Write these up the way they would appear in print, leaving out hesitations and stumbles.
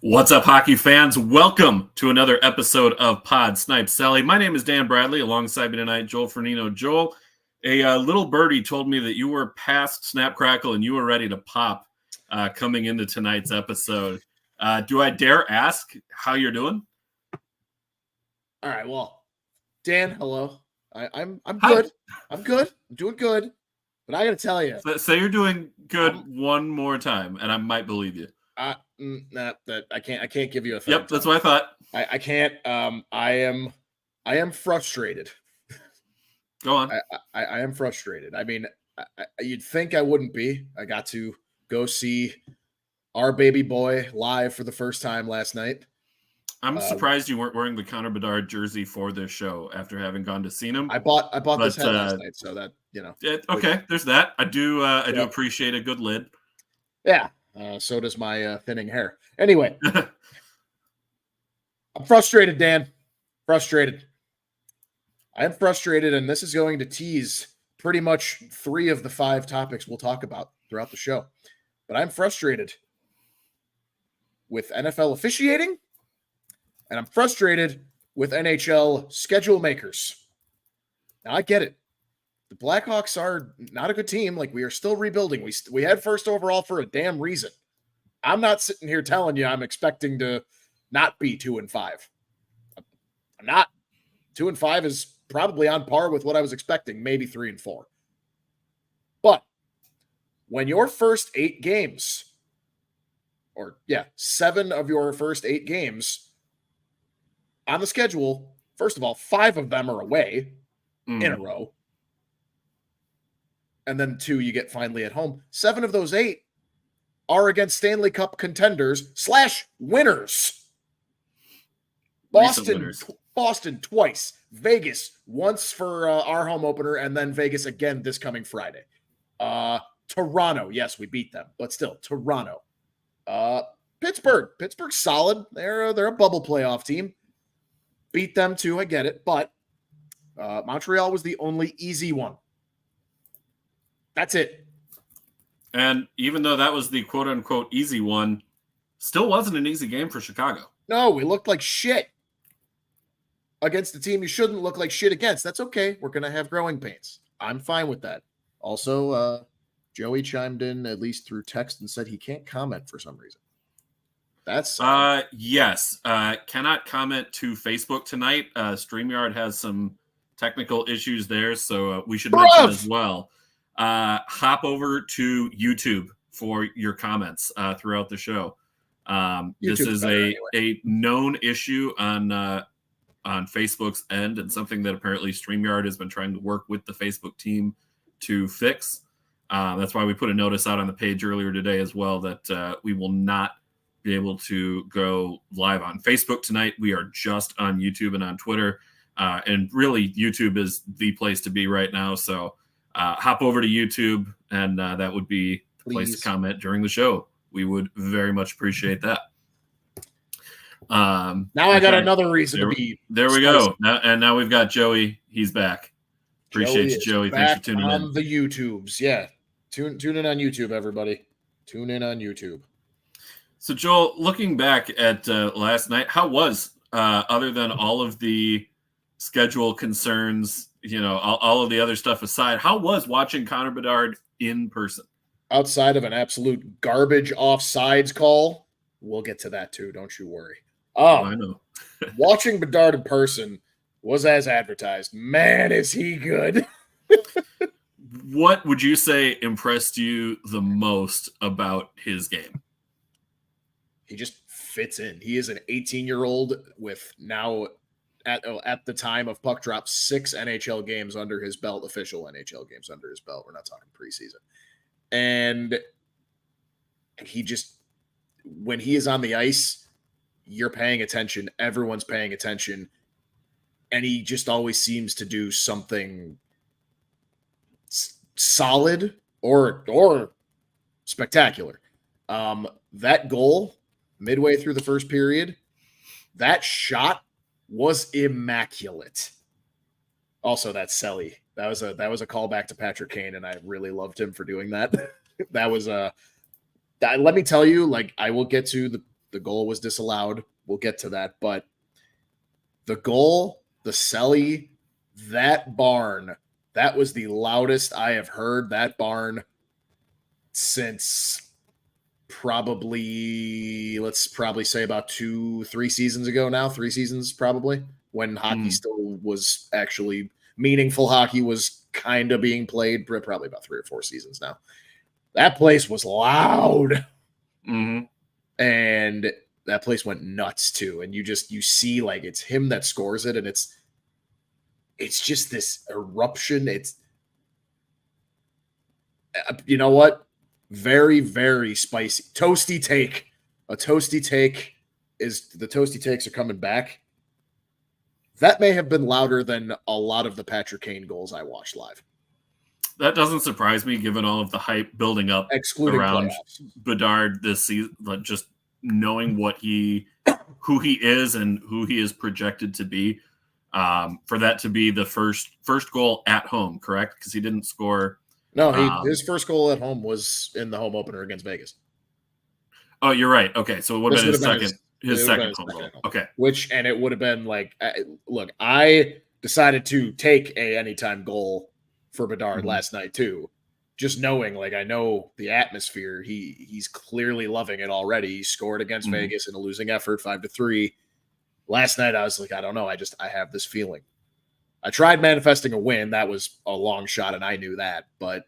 What's up, hockey fans? Welcome to another episode of Pod Snipe Celly. My name is Dan Bradley. Alongside me tonight, Joel Fernino. Joel, a little birdie told me that you were past Snap Crackle and you were ready to pop coming into tonight's episode. Do I dare ask how you're doing? All right. Well, Dan, hello. I'm Hi. good. I'm good. I'm doing good. But I got to tell you, Say you're doing good one more time, and I might believe you. I can't give you a third Yep, that's what I thought. I can't. I am frustrated. Go on. I am frustrated. I mean, you'd think I wouldn't be. I got to go see our baby boy live for the first time last night. I'm surprised you weren't wearing the Connor Bedard jersey for this show after having gone to see him. I bought this hat last night, so that okay, there's that. I do appreciate a good lid. Yeah. So does my thinning hair. Anyway, I'm frustrated, Dan. Frustrated. I am frustrated, and this is going to tease pretty much 3 of the 5 topics we'll talk about throughout the show. But I'm frustrated with NFL officiating, and I'm frustrated with NHL schedule makers. Now, I get it. The Blackhawks are not a good team. Like, we are still rebuilding. We had first overall for a damn reason. I'm not sitting here telling you I'm expecting to not be 2-5. I'm not. 2-5 is probably on par with what I was expecting, maybe 3-4. But when your first 8 games, 7 of your first 8 games on the schedule, first of all, 5 of them are away in a row. And then 2 you get finally at home. 7 of those 8 are against Stanley Cup contenders / winners. Boston twice. Vegas once for our home opener, and then Vegas again this coming Friday. Toronto, yes, we beat them, but still, Toronto. Pittsburgh's solid. They're a bubble playoff team. Beat them too, I get it, but Montreal was the only easy one. That's it. And even though that was the quote-unquote easy one, still wasn't an easy game for Chicago. No, we looked like shit against the team you shouldn't look like shit against. That's okay. We're going to have growing pains. I'm fine with that. Also, Joey chimed in at least through text and said he can't comment for some reason. That's yes. Cannot comment to Facebook tonight. StreamYard has some technical issues there, so we should mention as well. Hop over to YouTube for your comments throughout the show. This is a known issue on Facebook's end, and something that apparently StreamYard has been trying to work with the Facebook team to fix. That's why we put a notice out on the page earlier today as well that we will not be able to go live on Facebook tonight. We are just on YouTube and on Twitter. And really, YouTube is the place to be right now. So hop over to YouTube, and that would be the place to comment during the show. We would very much appreciate that. Now I got another reason to be. There we go. Now we've got Joey. He's back. Appreciate you, Joey. Thanks for tuning in. On the YouTubes. Yeah. Tune in on YouTube, everybody. Tune in on YouTube. So, Joel, looking back at last night, how was, other than all of the schedule concerns, all of the other stuff aside, how was watching Connor Bedard in person? Outside of an absolute garbage offsides call, we'll get to that too. Don't you worry. I know. Watching Bedard in person was as advertised. Man, is he good. What would you say impressed you the most about his game? He just fits in. He is an 18-year-old with now, at the time of puck drop, 6 NHL games under his belt, official NHL games under his belt. We're not talking preseason. And he just, when he is on the ice, you're paying attention. Everyone's paying attention. And he just always seems to do something solid or spectacular. That goal midway through the first period, that shot was immaculate. Also, that Celly, that was a callback to Patrick Kane, and I really loved him for doing that. That was let me tell you, like, I will get to The goal was disallowed. We'll get to that. But the goal, the Celly, that barn, that was the loudest I have heard that barn since let's probably say about 2-3 seasons ago now. 3 seasons probably, when hockey still was actually meaningful. Hockey was kind of being played, probably about 3 or 4 seasons now. That place was loud. And that place went nuts too. And you see like it's him that scores it, and it's just this eruption. It's, you know what? Very, very spicy. Toasty take. A toasty take is, the toasty takes are coming back. That may have been louder than a lot of the Patrick Kane goals I watched live. That doesn't surprise me, given all of the hype building up around playoffs. Bedard this season. Just knowing who he is and who he is projected to be. For that to be the first goal at home, correct? Because he didn't score. No, his first goal at home was in the home opener against Vegas. Oh, you're right. Okay, so it would have been his second home goal. Okay, and it would have been like, look, I decided to take a anytime goal for Bedard last night too, just knowing, like, I know the atmosphere. He's clearly loving it already. He scored against Vegas in a losing effort, 5-3. Last night I was like, I don't know. I have this feeling. I tried manifesting a win. That was a long shot, and I knew that. But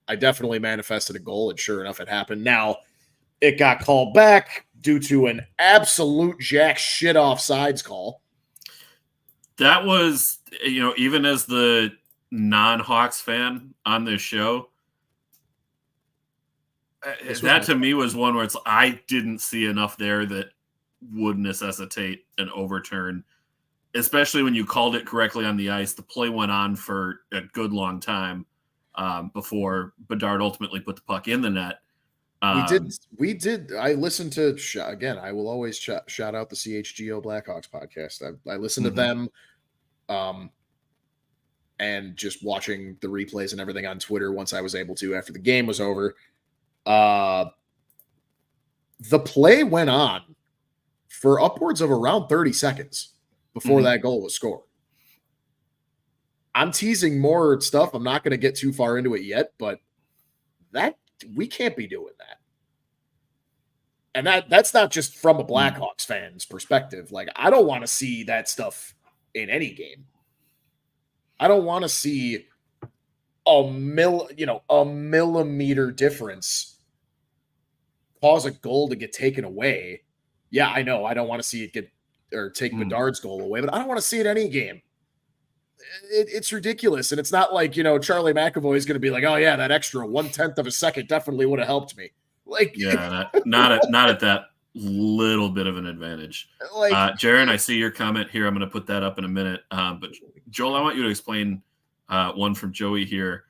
I definitely manifested a goal, and sure enough, it happened. Now, it got called back due to an absolute jack shit offsides call. That was, even as the non-Hawks fan on this show, that to me was one where I didn't see enough there that would necessitate an overturn, especially when you called it correctly on the ice. The play went on for a good long time before Bedard ultimately put the puck in the net. We did. I listened to, again, I will always shout out the CHGO Blackhawks podcast. I listened to them, and just watching the replays and everything on Twitter once I was able to after the game was over. The play went on for upwards of around 30 seconds before that goal was scored. I'm teasing more stuff. I'm not going to get too far into it yet, but we can't be doing that. And that's not just from a Blackhawks fan's perspective. Like, I don't want to see that stuff in any game. I don't want to see a millimeter difference cause a goal to get taken away. Yeah, I know. I don't want to see it take Bedard's goal away, but I don't want to see it any game. It's ridiculous. And it's not like, Charlie McAvoy is going to be like, oh yeah, that extra 1/10 of a second definitely would have helped me. Like, yeah, not at that little bit of an advantage. Like, Jaron, I see your comment here. I'm going to put that up in a minute. But Joel, I want you to explain one from Joey here.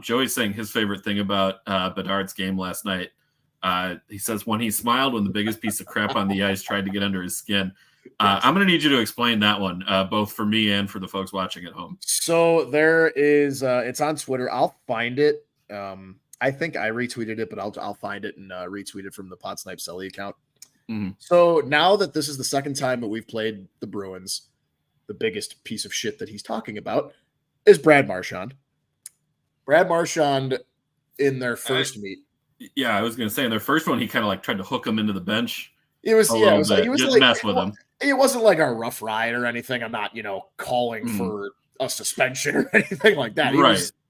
Joey's saying his favorite thing about Bedard's game last night. He says when he smiled when the biggest piece of crap on the ice tried to get under his skin. I'm going to need you to explain that one, both for me and for the folks watching at home. So there is, it's on Twitter. I'll find it. I think I retweeted it, but I'll find it and retweet it from the Snipe Celly account. So now that this is the second time that we've played the Bruins, the biggest piece of shit that he's talking about is Brad Marchand. Brad Marchand in their first meet. Yeah, I was going to say in their first one, he kind of like tried to hook him into the bench. It was mess with him. It wasn't like a rough ride or anything. I'm not, calling for a suspension or anything like that.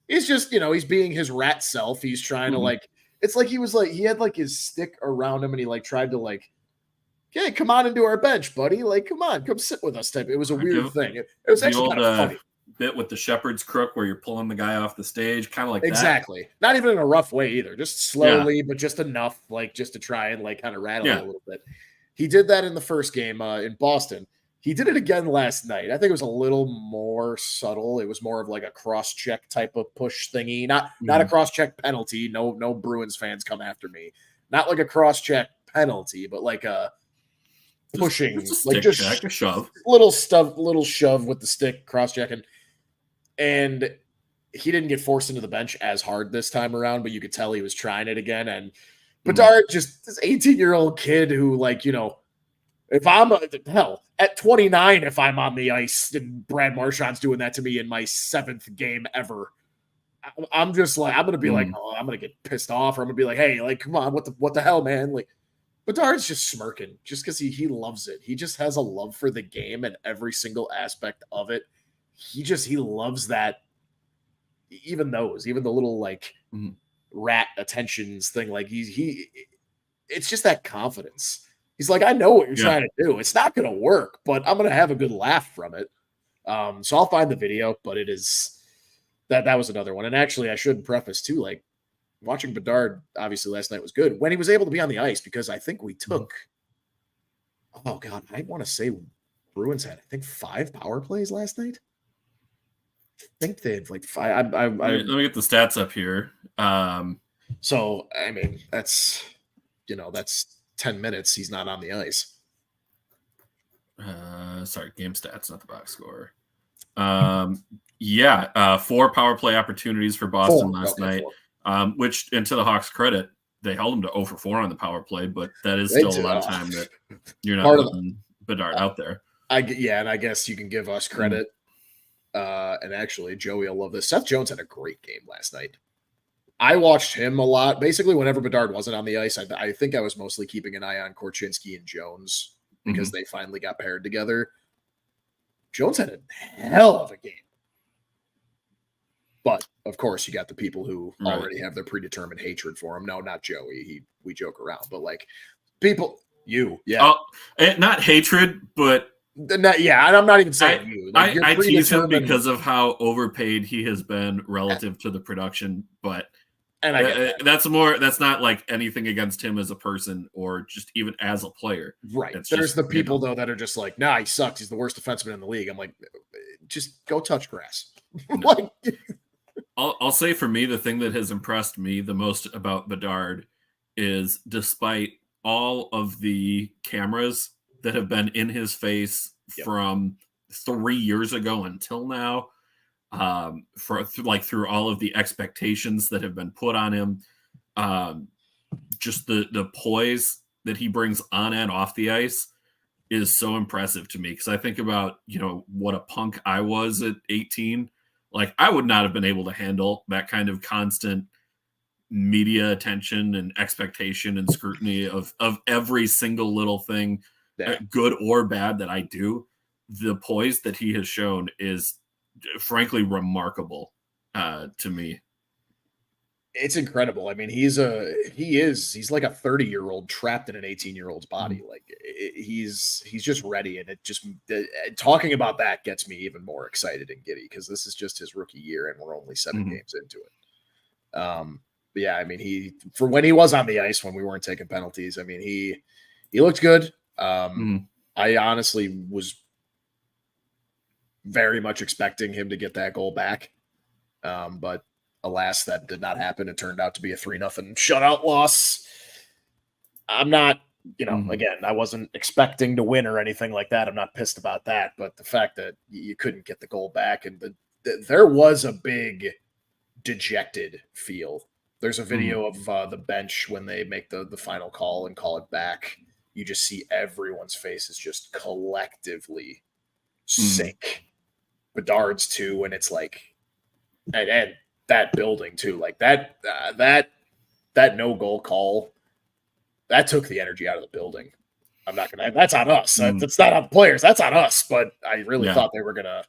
He's just, he's being his rat self. He's trying to it's like he had like his stick around him and he tried to okay, come on into our bench, buddy. Come sit with us type. It was a weird thing. It was actually kind of funny. Bit with the shepherd's crook where you're pulling the guy off the stage, kind of like exactly. That. Not even in a rough way either, just slowly, but just enough, just to try and kind of rattle it a little bit. He did that in the first game in Boston. He did it again last night. I think it was a little more subtle. It was more of like a cross-check type of push thingy, not a cross-check penalty. No Bruins fans come after me. Not like a cross-check penalty, but like a pushing, a shove, little shove with the stick, cross-checking. And he didn't get forced into the bench as hard this time around, but you could tell he was trying it again. And Bedard, just this 18-year-old kid who, like, if I'm at 29, if I'm on the ice and Brad Marchand's doing that to me in my 7th game ever, I'm just like, I'm gonna be like, oh, I'm gonna get pissed off, or I'm gonna be like, hey, like, come on, what the hell, man? Like, Bedard's just smirking just because he loves it. He just has a love for the game and every single aspect of it. He loves that. Even the little like rat attentions thing, like it's just that confidence. He's like, I know what you're trying to do. It's not going to work, but I'm going to have a good laugh from it. So I'll find the video, but it is that was another one. And actually, I should preface too, like, watching Bedard obviously last night was good when he was able to be on the ice, because I think we took, oh God, I want to say Bruins had, I think, 5 power plays last night. I think they had like 5. Let me get the stats up here. So, I mean, that's 10 minutes he's not on the ice. Sorry, game stats, not the box score. 4 power play opportunities for Boston last night, which, and to the Hawks' credit, they held them to 0 for 4 on the power play, but that is still a lot of time that you're not putting Bedard out there. And I guess you can give us credit. And actually, Joey will love this. Seth Jones had a great game last night. I watched him a lot. Basically, whenever Bedard wasn't on the ice, I think I was mostly keeping an eye on Korchinski and Jones because they finally got paired together. Jones had a hell of a game. But, of course, you got the people who already have their predetermined hatred for him. No, not Joey. We joke around. But, like, people, not hatred, but... and I'm not even saying you. Like, I tease him because of how overpaid he has been relative to the production, but... And I get that. That's not like anything against him as a person or just even as a player. Right. There's the people, though, that are just like, nah, he sucks. He's the worst defenseman in the league. I'm like, just go touch grass. No. I'll say for me, the thing that has impressed me the most about Bedard is, despite all of the cameras that have been in his face from 3 years ago until now, through all of the expectations that have been put on him, just the poise that he brings on and off the ice is so impressive to me. Because I think about, what a punk I was at 18. Like, I would not have been able to handle that kind of constant media attention and expectation and scrutiny of every single little thing, good or bad, that I do. The poise that he has shown is frankly remarkable to me. It's incredible. I mean, he's like a 30-year-old trapped in an 18-year-old's body. Like, he's just ready, and it just talking about that gets me even more excited and giddy, because this is just his rookie year, and we're only 7 games into it. But yeah, I mean, for when he was on the ice, when we weren't taking penalties, I mean, he looked good. I honestly was very much expecting him to get that goal back. But alas, that did not happen. It turned out to be a 3-0 shutout loss. I'm not, again, I wasn't expecting to win or anything like that. I'm not pissed about that. But the fact that you couldn't get the goal back, and there was a big dejected feel. There's a video of the bench when they make the final call and call it back. You just see everyone's faces just collectively sink. Bedard's too, and it's like, and that building too, like that no goal call, that took the energy out of the building. I'm not gonna. That's on us. That's not on the players. That's on us. But I really thought they were gonna.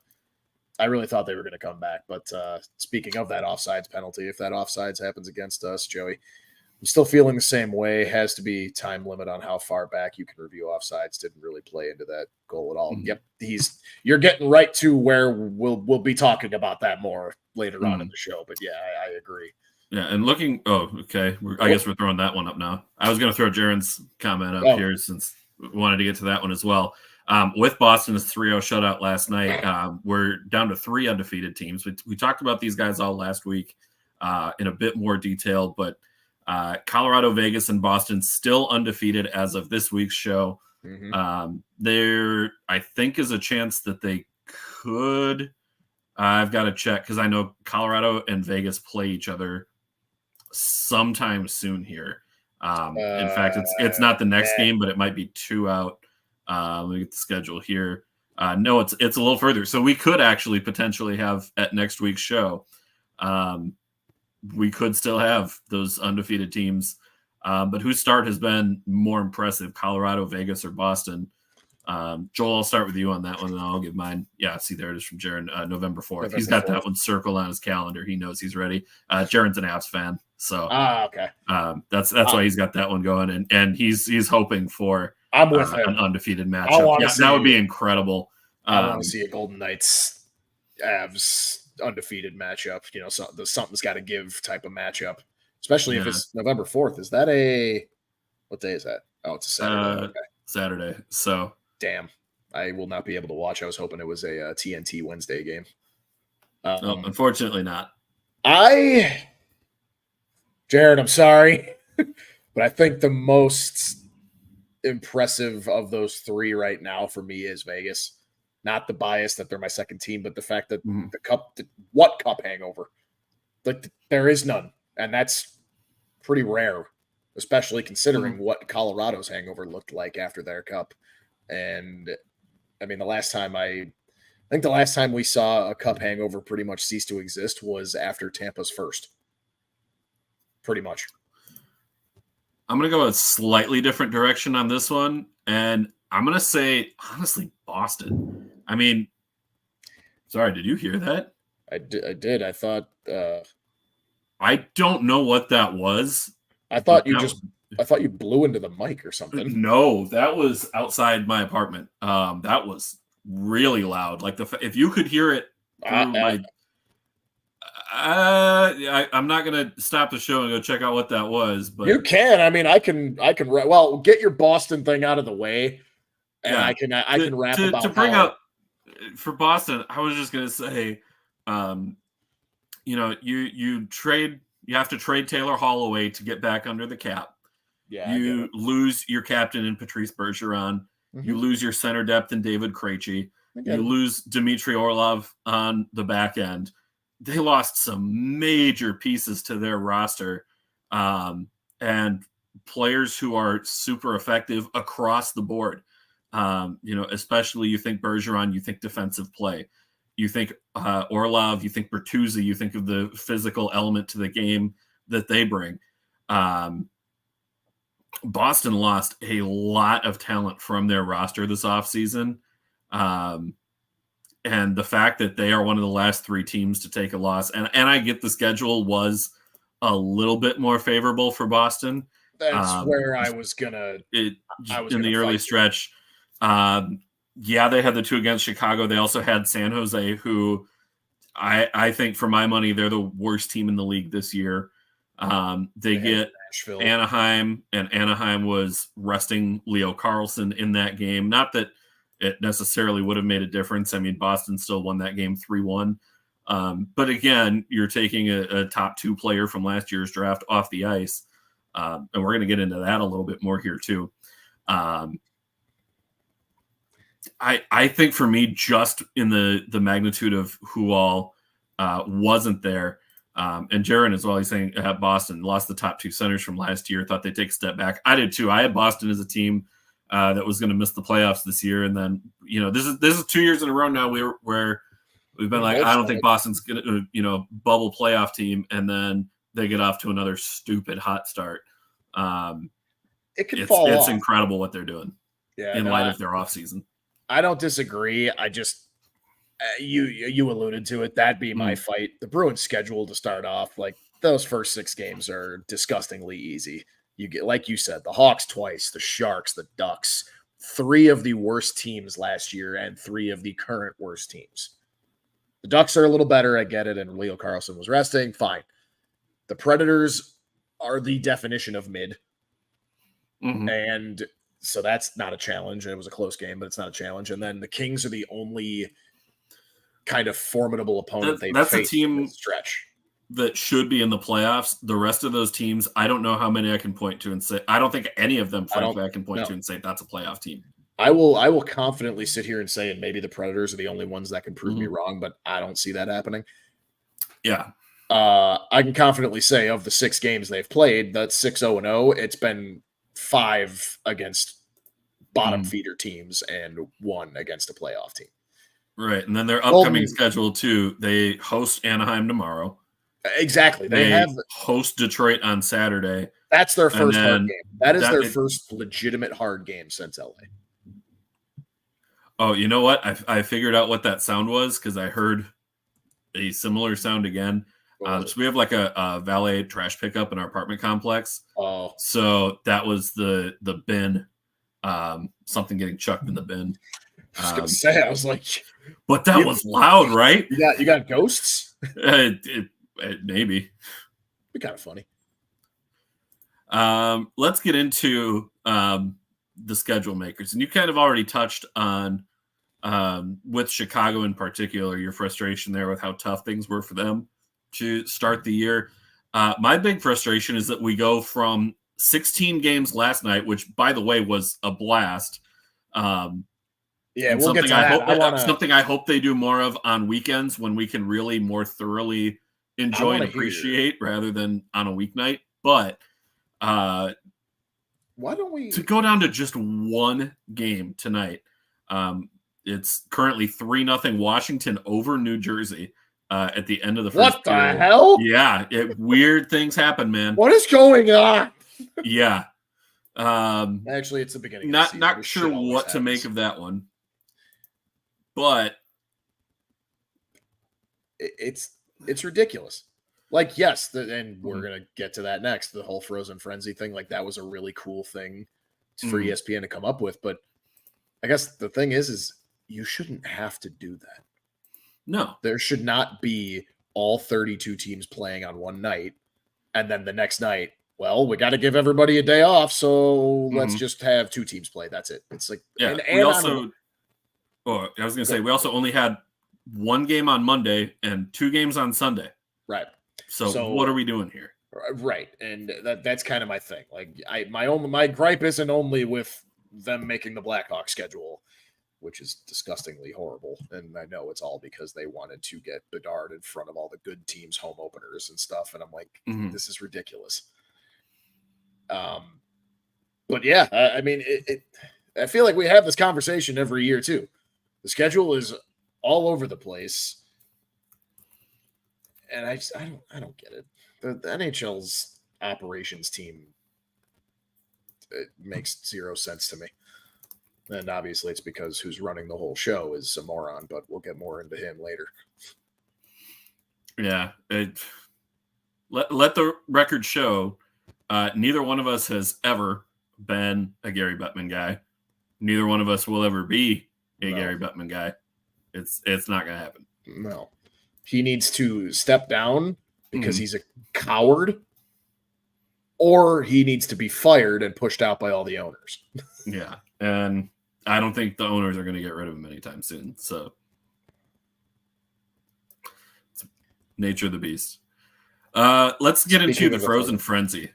I really thought they were gonna come back. But speaking of that offsides penalty, if that offsides happens against us, Joey, I'm still feeling the same way. Has to be time limit on how far back you can review offsides. Didn't really play into that goal at all. Yep, you're getting right to where we'll be talking about that more later on in the show. But yeah, I agree. Yeah, and looking. Oh, okay. I guess we're throwing that one up now. I was going to throw Jaron's comment up here since we wanted to get to that one as well. With Boston's 3-0 shutout last night, we're down to 3 undefeated teams. We talked about these guys all last week in a bit more detail, but Colorado, Vegas, and Boston still undefeated as of this week's show. There, I think, is a chance that they could. I've got to check because I know Colorado and Vegas play each other sometime soon here. In fact, it's not the next yeah. game, but it might be 2 out. Let me get the schedule here. No, it's a little further. So we could actually potentially have at next week's show. We could still have those undefeated teams, but whose start has been more impressive, Colorado, Vegas, or Boston? Joel, I'll start with you on that one, and I'll give mine. Yeah, see, there it is from Jaron, November 4th. He's got that one circled on his calendar. He knows he's ready. Jaron's an Avs fan, so okay. That's why he's got that one going, and he's hoping for I'm with him. An undefeated matchup. Yeah, that would be incredible. I want to see a Golden Knights Avs undefeated matchup. You know, something's got to give type of matchup, especially if it's November 4th. Is that what day is that? Oh, it's a Saturday. Okay. Saturday. So damn, I will not be able to watch. I was hoping it was a TNT Wednesday game. No, unfortunately not. Jared, I'm sorry, but I think the most impressive of those three right now for me is Vegas. Not the bias that they're my second team, but the fact that what cup hangover? Like there is none, and that's pretty rare, especially considering what Colorado's hangover looked like after their cup. And I mean, I think the last time we saw a cup hangover pretty much cease to exist was after Tampa's first. Pretty much. I'm going to go a slightly different direction on this one. And I'm going to say, honestly, Boston. I mean, sorry, did you hear that? I did. I thought. I don't know what that was. I thought you blew into the mic or something. No, that was outside my apartment. That was really loud. Like if you could hear it through I'm not gonna stop the show and go check out what that was, but you can. I mean, I can. Well, get your Boston thing out of the way, and I can rap about to bring up for Boston. I was just gonna say, you have to trade Taylor Hall away to get back under the cap. Yeah, you lose your captain in Patrice Bergeron. Mm-hmm. You lose your center depth in David Krejci. You lose Dmitry Orlov on the back end. They lost some major pieces to their roster, and players who are super effective across the board. Especially you think Bergeron, you think defensive play, you think Orlov, you think Bertuzzi, you think of the physical element to the game that they bring. Boston lost a lot of talent from their roster this offseason. And the fact that they are one of the last three teams to take a loss, and I get the schedule was a little bit more favorable for Boston. That's where I was gonna. In the early stretch. They had the two against Chicago. They also had San Jose, who I think for my money, they're the worst team in the league this year. They get Nashville. Anaheim, and Anaheim was resting Leo Carlsson in that game. Not that it necessarily would have made a difference. I mean, Boston still won that game 3-1. But again, you're taking a top two player from last year's draft off the ice. And we're going to get into that a little bit more here too. I think for me, just in the magnitude of who all wasn't there, and Jaron as well, he's saying Boston lost the top two centers from last year, thought they'd take a step back. I did too. I had Boston as a team that was going to miss the playoffs this year. And then, this is 2 years in a row now where we've been like, I don't think Boston's going to, bubble playoff team. And then they get off to another stupid hot start. It's incredible what they're doing in light of their offseason. I don't disagree. I just, you alluded to it. That'd be my fight. The Bruins schedule to start off, like those first 6 games are disgustingly easy. You get, like you said, the Hawks twice, the Sharks, the Ducks, 3 of the worst teams last year and 3 of the current worst teams. The Ducks are a little better. I get it. And Leo Carlsson was resting. Fine. The Predators are the definition of mid. Mm-hmm. And so that's not a challenge. It was a close game, but it's not a challenge. And then the Kings are the only kind of formidable opponent they've faced a team in this stretch that should be in the playoffs. The rest of those teams, I don't know how many I can point to and say. I don't think any of them, frankly, I can point to and say that's a playoff team. I will confidently sit here and say, and maybe the Predators are the only ones that can prove me wrong, but I don't see that happening. Yeah. I can confidently say of the 6 games they've played, that's 6-0-0. It's been 5 against bottom feeder teams and 1 against a playoff team. Right. And then their upcoming schedule, too, they host Anaheim tomorrow. Exactly. They host Detroit on Saturday. That's their first hard game. That is their first legitimate hard game since LA. Oh, you know what? I figured out what that sound was because I heard a similar sound again. So we have like a valet trash pickup in our apartment complex. Oh. So that was the bin, something getting chucked in the bin. I was going to say, I was like. But that was loud, right? You got ghosts? Maybe. Be kind of funny. Let's get into the schedule makers. And you kind of already touched on, with Chicago in particular, your frustration there with how tough things were for them to start the year. My big frustration is that we go from 16 games last night, which, by the way, was a blast. Yeah, we'll get to that. Something I hope they do more of on weekends when we can really more thoroughly enjoy and appreciate rather than on a weeknight. But why don't we to go down to just one game tonight? It's currently 3-0 Washington over New Jersey at the end of the first period. What the hell? Yeah, weird things happen, man. What is going on? Yeah. Actually, it's the beginning. Not sure what to make of that one. But it's ridiculous. Like, yes, and we're going to get to that next. The whole Frozen Frenzy thing, like that was a really cool thing for ESPN to come up with. But I guess the thing is you shouldn't have to do that. No. There should not be all 32 teams playing on one night. And then the next night, well, we got to give everybody a day off. So let's just have 2 teams play. That's it. It's like, yeah, we also... Oh, I was going to say, we also only had 1 game on Monday and 2 games on Sunday. Right. So what are we doing here? Right. And that's kind of my thing. Like my gripe isn't only with them making the Blackhawks schedule, which is disgustingly horrible. And I know it's all because they wanted to get Bedard in front of all the good teams' home openers and stuff. And I'm like, this is ridiculous. But yeah, I mean, I feel like we have this conversation every year too. The schedule is all over the place, and I don't get it. The NHL's operations team, it makes 0 sense to me. And obviously, it's because who's running the whole show is a moron. But we'll get more into him later. Yeah, let the record show. Neither one of us has ever been a Gary Bettman guy. Neither one of us will ever be Gary Bettman guy. It's not going to happen. No. He needs to step down because he's a coward, or he needs to be fired and pushed out by all the owners. Yeah. And I don't think the owners are going to get rid of him anytime soon. So it's nature of the beast. Let's get into the Frozen Frenzy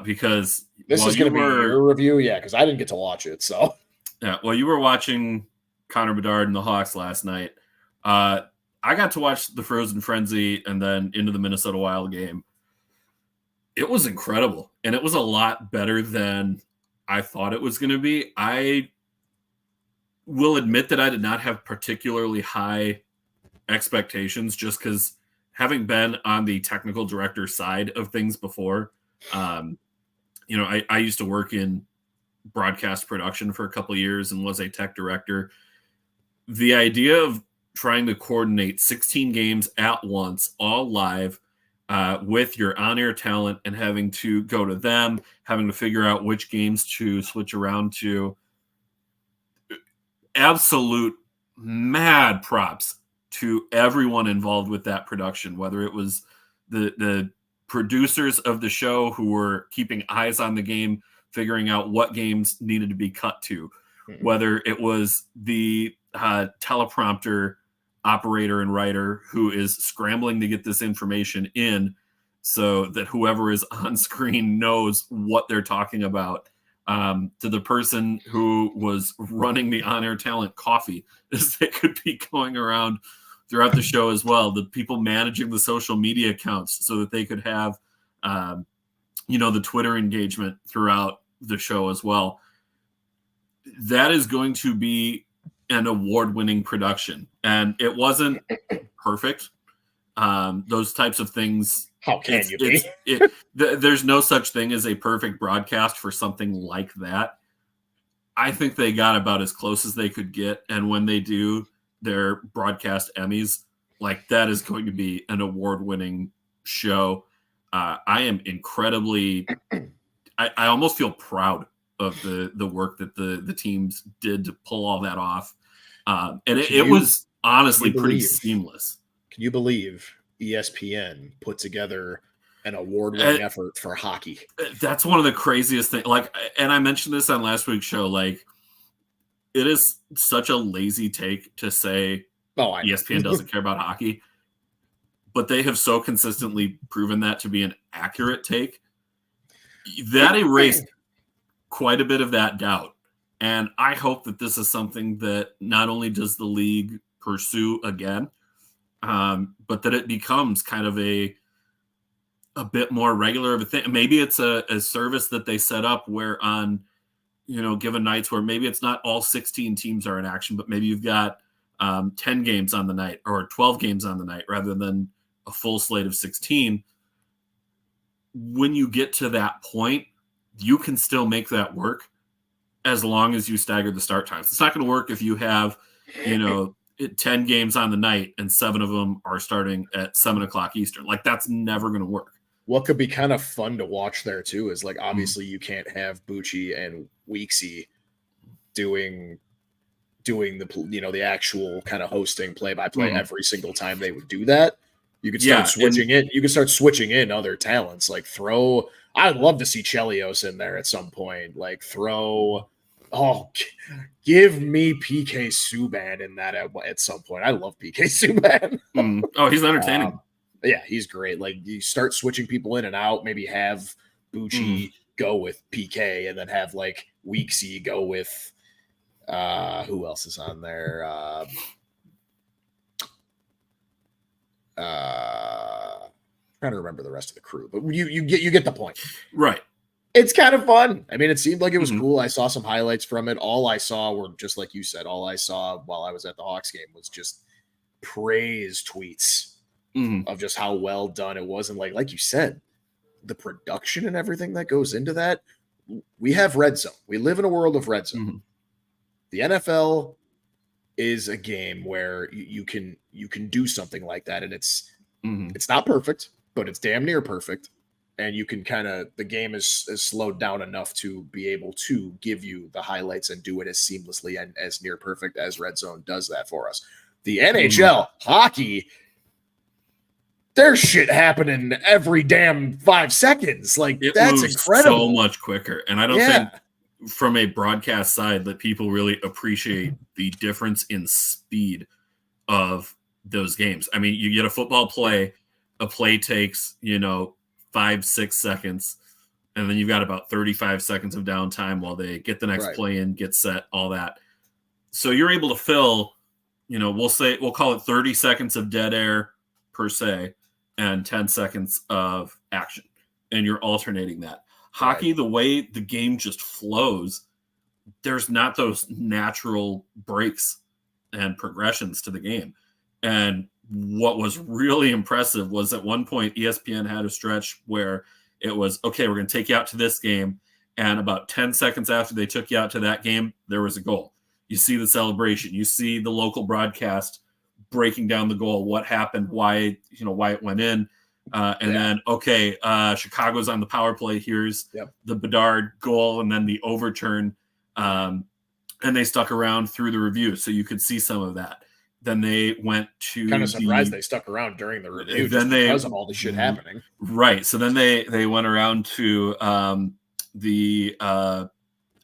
because this is going to be your review. Yeah, because I didn't get to watch it. So yeah, well, you were watching Connor Bedard and the Hawks last night. I got to watch the Frozen Frenzy and then into the Minnesota Wild game. It was incredible, and it was a lot better than I thought it was going to be. I will admit that I did not have particularly high expectations just because having been on the technical director side of things before, I used to work in broadcast production for a couple of years and was a tech director. The idea of trying to coordinate 16 games at once, all live, with your on-air talent and having to go to them, having to figure out which games to switch around to. Absolute mad props to everyone involved with that production, whether it was the producers of the show who were keeping eyes on the game, figuring out what games needed to be cut to, whether it was the teleprompter operator and writer who is scrambling to get this information in so that whoever is on screen knows what they're talking about, to the person who was running the on-air talent coffee as they could be going around throughout the show as well. The people managing the social media accounts so that they could have, the Twitter engagement throughout the show as well. That is going to be an award-winning production, and it wasn't perfect. Those types of things. How can you be? There's no such thing as a perfect broadcast for something like that. I think they got about as close as they could get, and when they do their broadcast Emmys, like, that is going to be an award-winning show. I am incredibly. I almost feel proud of the work that the teams did to pull all that off, and it was honestly pretty seamless. Can you believe ESPN put together an award-winning effort for hockey? That's one of the craziest things. Like, and I mentioned this on last week's show. Like, it is such a lazy take to say ESPN doesn't care about hockey, but they have so consistently proven that to be an accurate take. That erased quite a bit of that doubt. And I hope that this is something that not only does the league pursue again, but that it becomes kind of a bit more regular of a thing. Maybe it's a service that they set up where on, given nights where maybe it's not all 16 teams are in action, but maybe you've got 10 games on the night or 12 games on the night rather than a full slate of 16. When you get to that point, you can still make that work as long as you stagger the start times. It's not going to work if you have, 10 games on the night and 7 of them are starting at 7:00 Eastern. Like, that's never going to work. What could be kind of fun to watch there too is, like, obviously you can't have Bucci and Weeksy doing the actual kind of hosting play-by-play every single time they would do that. You could start switching in. You could start switching in other talents. Like, I'd love to see Chelios in there at some point. Like, give me PK Subban in that at some point. I love PK Subban. Oh, he's entertaining. Yeah, he's great. Like, you start switching people in and out. Maybe have Bucci go with PK, and then have, like, Weeksy go with who else is on there? Trying to remember the rest of the crew, but you get the point, right? It's kind of fun. I mean, it seemed like it was cool. I saw some highlights from it. All I saw were, just like you said, all I saw while I was at the Hawks game was just praise tweets of just how well done it was. And like you said, the production and everything that goes into that. We have red zone. We live in a world of red zone. The NFL is a game where you can do something like that, and it's not perfect, but it's damn near perfect. And you can the game is slowed down enough to be able to give you the highlights and do it as seamlessly and as near perfect as red zone does that for us. The NHL hockey, there's shit happening every damn 5 seconds. Like, that's incredible. So much quicker. And I don't think from a broadcast side that people really appreciate the difference in speed of those games. I mean, you get a football play, a play takes, 5-6 seconds, and then you've got about 35 seconds of downtime while they get the next play in, get set, all that. So you're able to fill, we'll call it 30 seconds of dead air per se, and 10 seconds of action, and you're alternating that. Hockey, the way the game just flows, there's not those natural breaks and progressions to the game. And what was really impressive was at one point ESPN had a stretch where it was, okay, we're going to take you out to this game. And about 10 seconds after they took you out to that game, there was a goal. You see the celebration. You see the local broadcast breaking down the goal, what happened, why it went in. Then, okay, Chicago's on the power play. Here's the Bedard goal and then the overturn. And they stuck around through the review, so you could see some of that. Then they went to kind of surprised they stuck around during the review because of all the shit happening. Right. So then they went around to the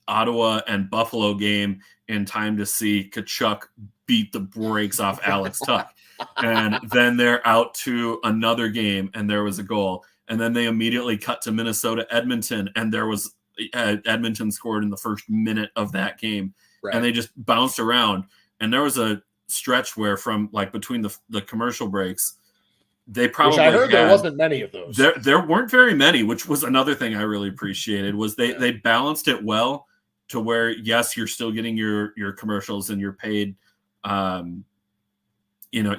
Ottawa and Buffalo game in time to see Tkachuk beat the brakes off Alex Tuck. And then they're out to another game and there was a goal. And then they immediately cut to Minnesota Edmonton, and there was Edmonton scored in the first minute of that game. Right. And they just bounced around. And there was a stretch where from like between the commercial breaks, they probably which I heard there wasn't many of those. There weren't very many, which was another thing I really appreciated. Was they balanced it well to where, yes, you're still getting your commercials and you're paid. You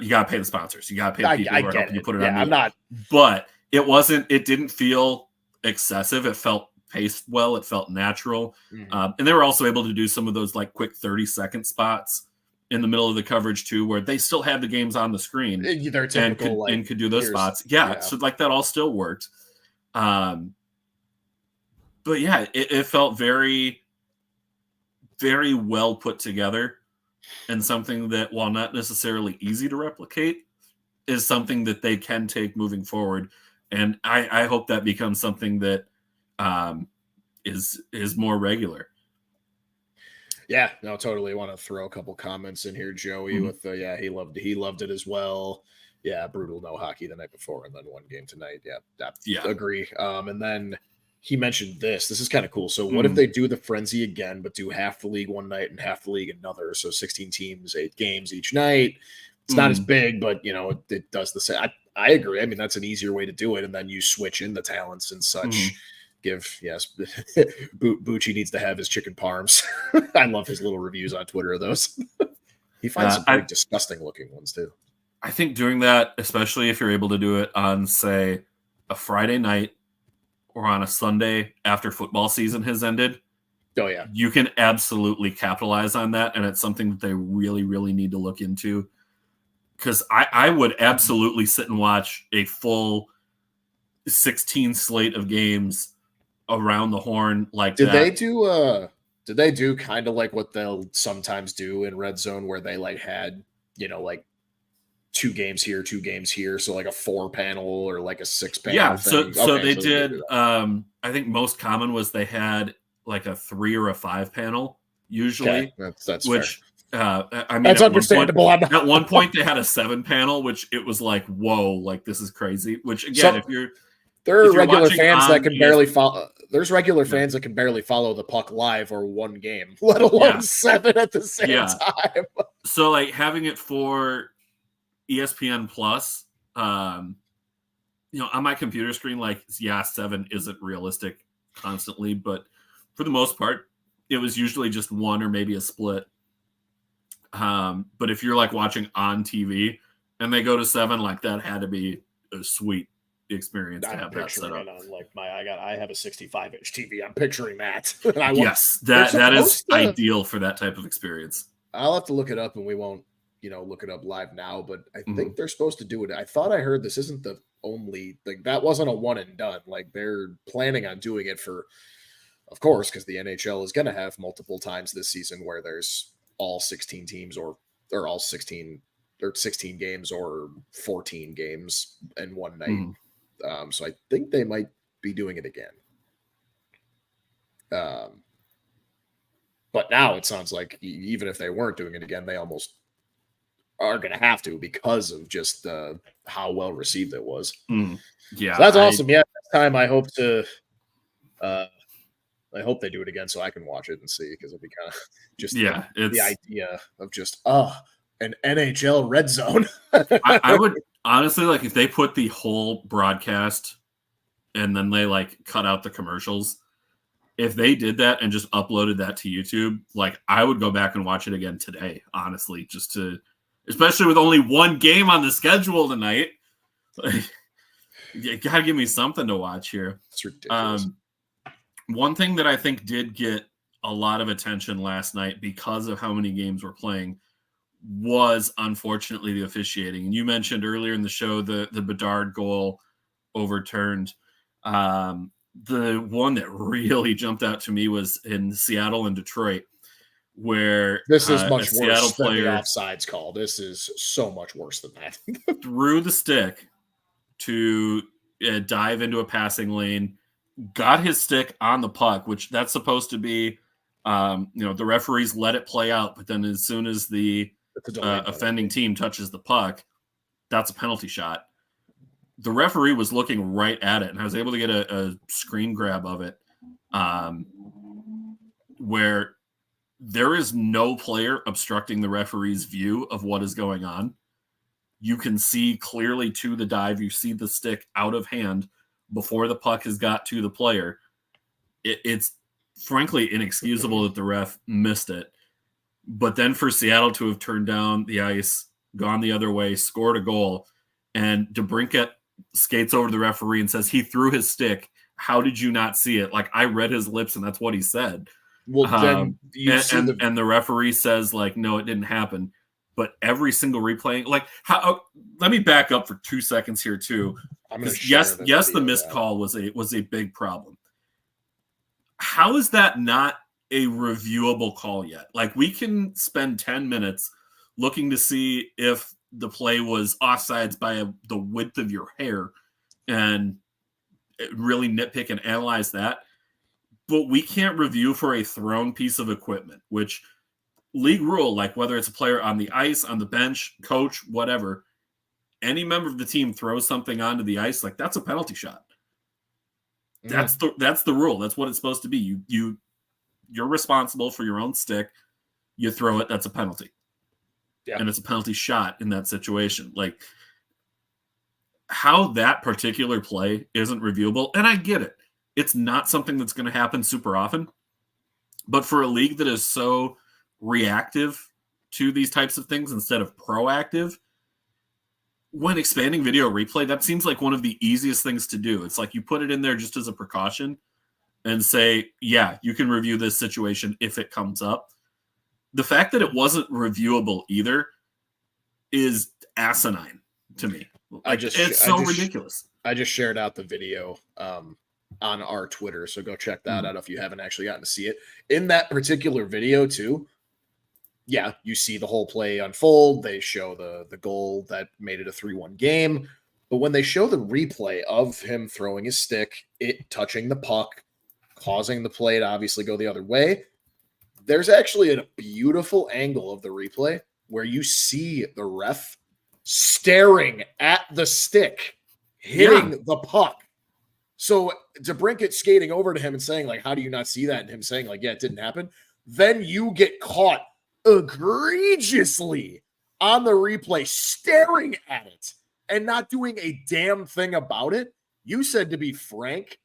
got to pay the sponsors. You got to pay the people who are helping you put it on. I'm not, but it didn't feel excessive. It felt paced well. It felt natural. And they were also able to do some of those like quick 30-second spots in the middle of the coverage too, where they still had the games on the screen and could do those spots. Yeah. So like that all still worked. But yeah, it felt very, very well put together, and something that, while not necessarily easy to replicate, is something that they can take moving forward. And I hope that becomes something that is more regular. Yeah, no, totally. I want to throw a couple comments in here, Joey, with he loved it as well. Yeah, brutal no hockey the night before and then one game tonight. Yeah, agree. And then he mentioned this. This is kind of cool. So what if they do the frenzy again, but do half the league one night and half the league another? So 16 teams, 8 games each night. It's not as big, but it does the same. I agree. I mean, that's an easier way to do it. And then you switch in the talents and such. Bucci needs to have his chicken parms. I love his little reviews on Twitter of those. He finds some pretty disgusting looking ones too. I think doing that, especially if you're able to do it on, say, a Friday night or on a Sunday after football season has ended. Oh yeah, you can absolutely capitalize on that, and it's something that they really, really need to look into. Because I would absolutely sit and watch a full 16 slate of games around the horn like that. Did they do kind of like what they'll sometimes do in Red Zone, where they like had, like 2 games here, 2 games here, so like a 4 panel or like a 6 panel? Yeah, so they did. I think most common was they had like a 3 or a 5 panel usually. Okay. That's which fair. I mean, that's understandable. At one point, they had a 7 panel, which it was like, whoa, like this is crazy. Which again, there are regular fans that can barely follow. There's regular fans that can barely follow the puck live or one game, let alone 7 at the same time. So like having it for ESPN Plus, on my computer screen, like 7 isn't realistic constantly, but for the most part, it was usually just 1 or maybe a split. But if you're like watching on TV and they go to 7, like that had to be a sweet experience to have that set up. I have a 65-inch TV. I'm picturing that. Yes, that is ideal for that type of experience. I'll have to look it up, and we won't, look it up live now. But I think they're supposed to do it. I thought I heard this isn't the only thing. That wasn't a one and done. Like they're planning on doing it for, of course, because the NHL is going to have multiple times this season where there's all 16 teams or all 16 or 16 games or 14 games in one night. So I think they might be doing it again. But now it sounds like even if they weren't doing it again, they almost are going to have to because of just how well received it was. Yeah, so that's awesome. Yeah, next time I hope to. I hope they do it again so I can watch it and see, because it'll be kind of just the idea of just an NHL Red Zone. I would honestly, like, if they put the whole broadcast and then they like cut out the commercials, if they did that and just uploaded that to YouTube, like I would go back and watch it again today, honestly, just to, especially with only one game on the schedule tonight. Like, you gotta give me something to watch here. It's ridiculous. One thing that I think did get a lot of attention last night because of how many games we're playing was, unfortunately, the officiating. And you mentioned earlier in the show the Bedard goal overturned. The one that really jumped out to me was in Seattle and Detroit, where this is much worse than the offsides call. This is so much worse than that. Threw the stick to dive into a passing lane, got his stick on the puck, which that's supposed to be, the referees let it play out, but then as soon as the offending team touches the puck, that's a penalty shot. The referee was looking right at it, and I was able to get a screen grab of it, where there is no player obstructing the referee's view of what is going on. You can see clearly to the dive. You see the stick out of hand before the puck has got to the player. It's frankly inexcusable that the ref missed it. But then for Seattle to have turned down the ice, gone the other way, scored a goal, and DeBrincat skates over to the referee and says he threw his stick. How did you not see it? Like, I read his lips and that's what he said. Well, then and the referee says, like, no, it didn't happen. But every single replay, like, let me back up for 2 seconds here too. Yes, the missed call was a big problem. How is that not a reviewable call yet? Like, we can spend 10 minutes looking to see if the play was offsides by the width of your hair and really nitpick and analyze that. But we can't review for a thrown piece of equipment, which league rule, like whether it's a player on the ice, on the bench, coach, whatever, any member of the team throws something onto the ice, like, that's a penalty shot. That's the rule. That's what it's supposed to be. You're responsible for your own stick. You throw it, that's a penalty. Yeah. And it's a penalty shot in that situation. Like, how that particular play isn't reviewable, and I get it. It's not something that's going to happen super often. But for a league that is so reactive to these types of things instead of proactive, when expanding video replay, that seems like one of the easiest things to do. It's like you put it in there just as a precaution and say, yeah, you can review this situation if it comes up. The fact that it wasn't reviewable either is asinine to me. It's so ridiculous. I just shared out the video on our Twitter, so go check that out if you haven't actually gotten to see it. In that particular video too, yeah, you see the whole play unfold. They show the goal that made it a 3-1 game. But when they show the replay of him throwing his stick, it touching the puck, causing the play to obviously go the other way, there's actually a beautiful angle of the replay where you see the ref staring at the stick, hitting the puck. So DeBrincat skating over to him and saying, like, how do you not see that? And him saying, like, yeah, it didn't happen. Then you get caught egregiously on the replay staring at it and not doing a damn thing about it. You said, to be frank,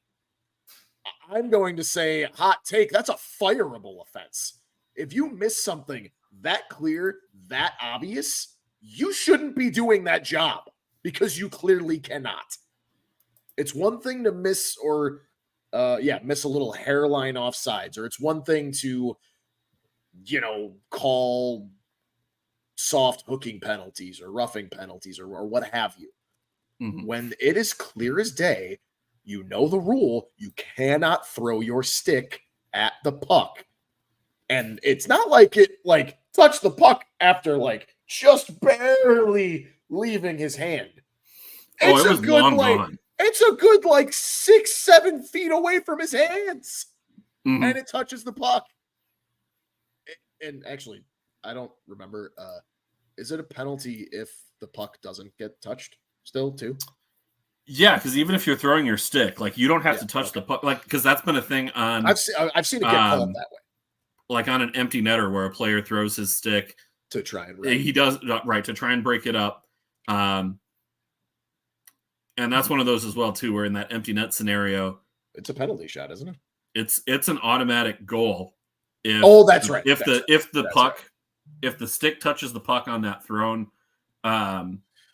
I'm going to say, hot take, that's a fireable offense. If you miss something that clear, that obvious, you shouldn't be doing that job because you clearly cannot. It's one thing to miss or miss a little hairline offsides, or it's one thing to, call soft hooking penalties or roughing penalties or what have you. Mm-hmm. When it is clear as day, you know the rule, you cannot throw your stick at the puck. And it's not like it, like, touched the puck after, like, just barely leaving his hand. It's a good, gone. It's a good, 6-7 feet away from his hands. Mm-hmm. And it touches the puck. And actually, I don't remember. Is it a penalty if the puck doesn't get touched still, too? Yeah, because even if you're throwing your stick, like, you don't have to touch the puck. Like, because that's been a thing on... I've seen it get called that way. Like on an empty netter where a player throws his stick... To try and... He does, right, to try and break it up. And that's one of those as well, too, where in that empty net scenario... It's a penalty shot, isn't it? It's an automatic goal. That's right. If the stick touches the puck on that thrown,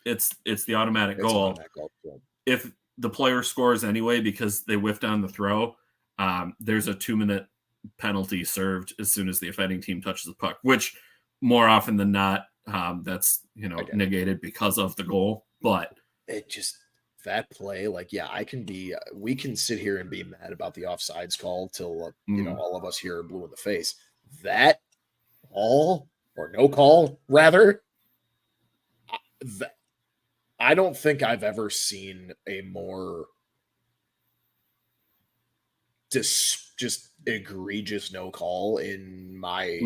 it's the automatic goal. If the player scores anyway because they whiffed on the throw, there's a 2-minute penalty served as soon as the offending team touches the puck, which more often than not, that's negated because of the goal. But it just, that play, we can sit here and be mad about the offsides call till all of us here are blue in the face. That call, or no call rather, I don't think I've ever seen a more just egregious no call in my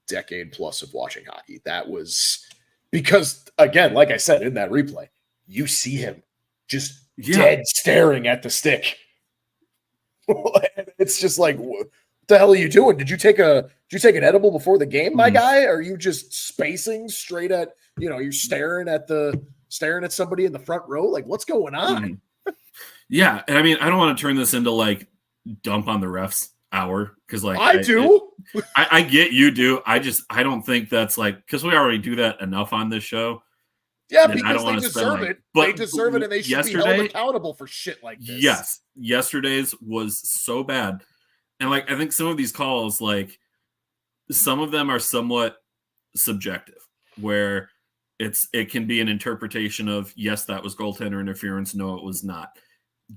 decade plus of watching hockey. That was because, again, like I said, in that replay, you see him just dead staring at the stick. It's just like, what the hell are you doing? Did you take a you take an edible before the game, my Mhm. guy? Are you just spacing straight at, you're staring at somebody in the front row? Like, what's going on? Mhm. Yeah, and I mean, I don't want to turn this into like dump on the refs hour because like I do. I get you do. I don't think that's like because we already do that enough on this show. Yeah, that I because don't they want to spend deserve like, it. but They deserve it, and they should be held accountable for shit like this. Yes, yesterday's was so bad, and like I think some of these calls, like some of them are somewhat subjective, where it can be an interpretation of yes, that was goaltender interference, no, it was not.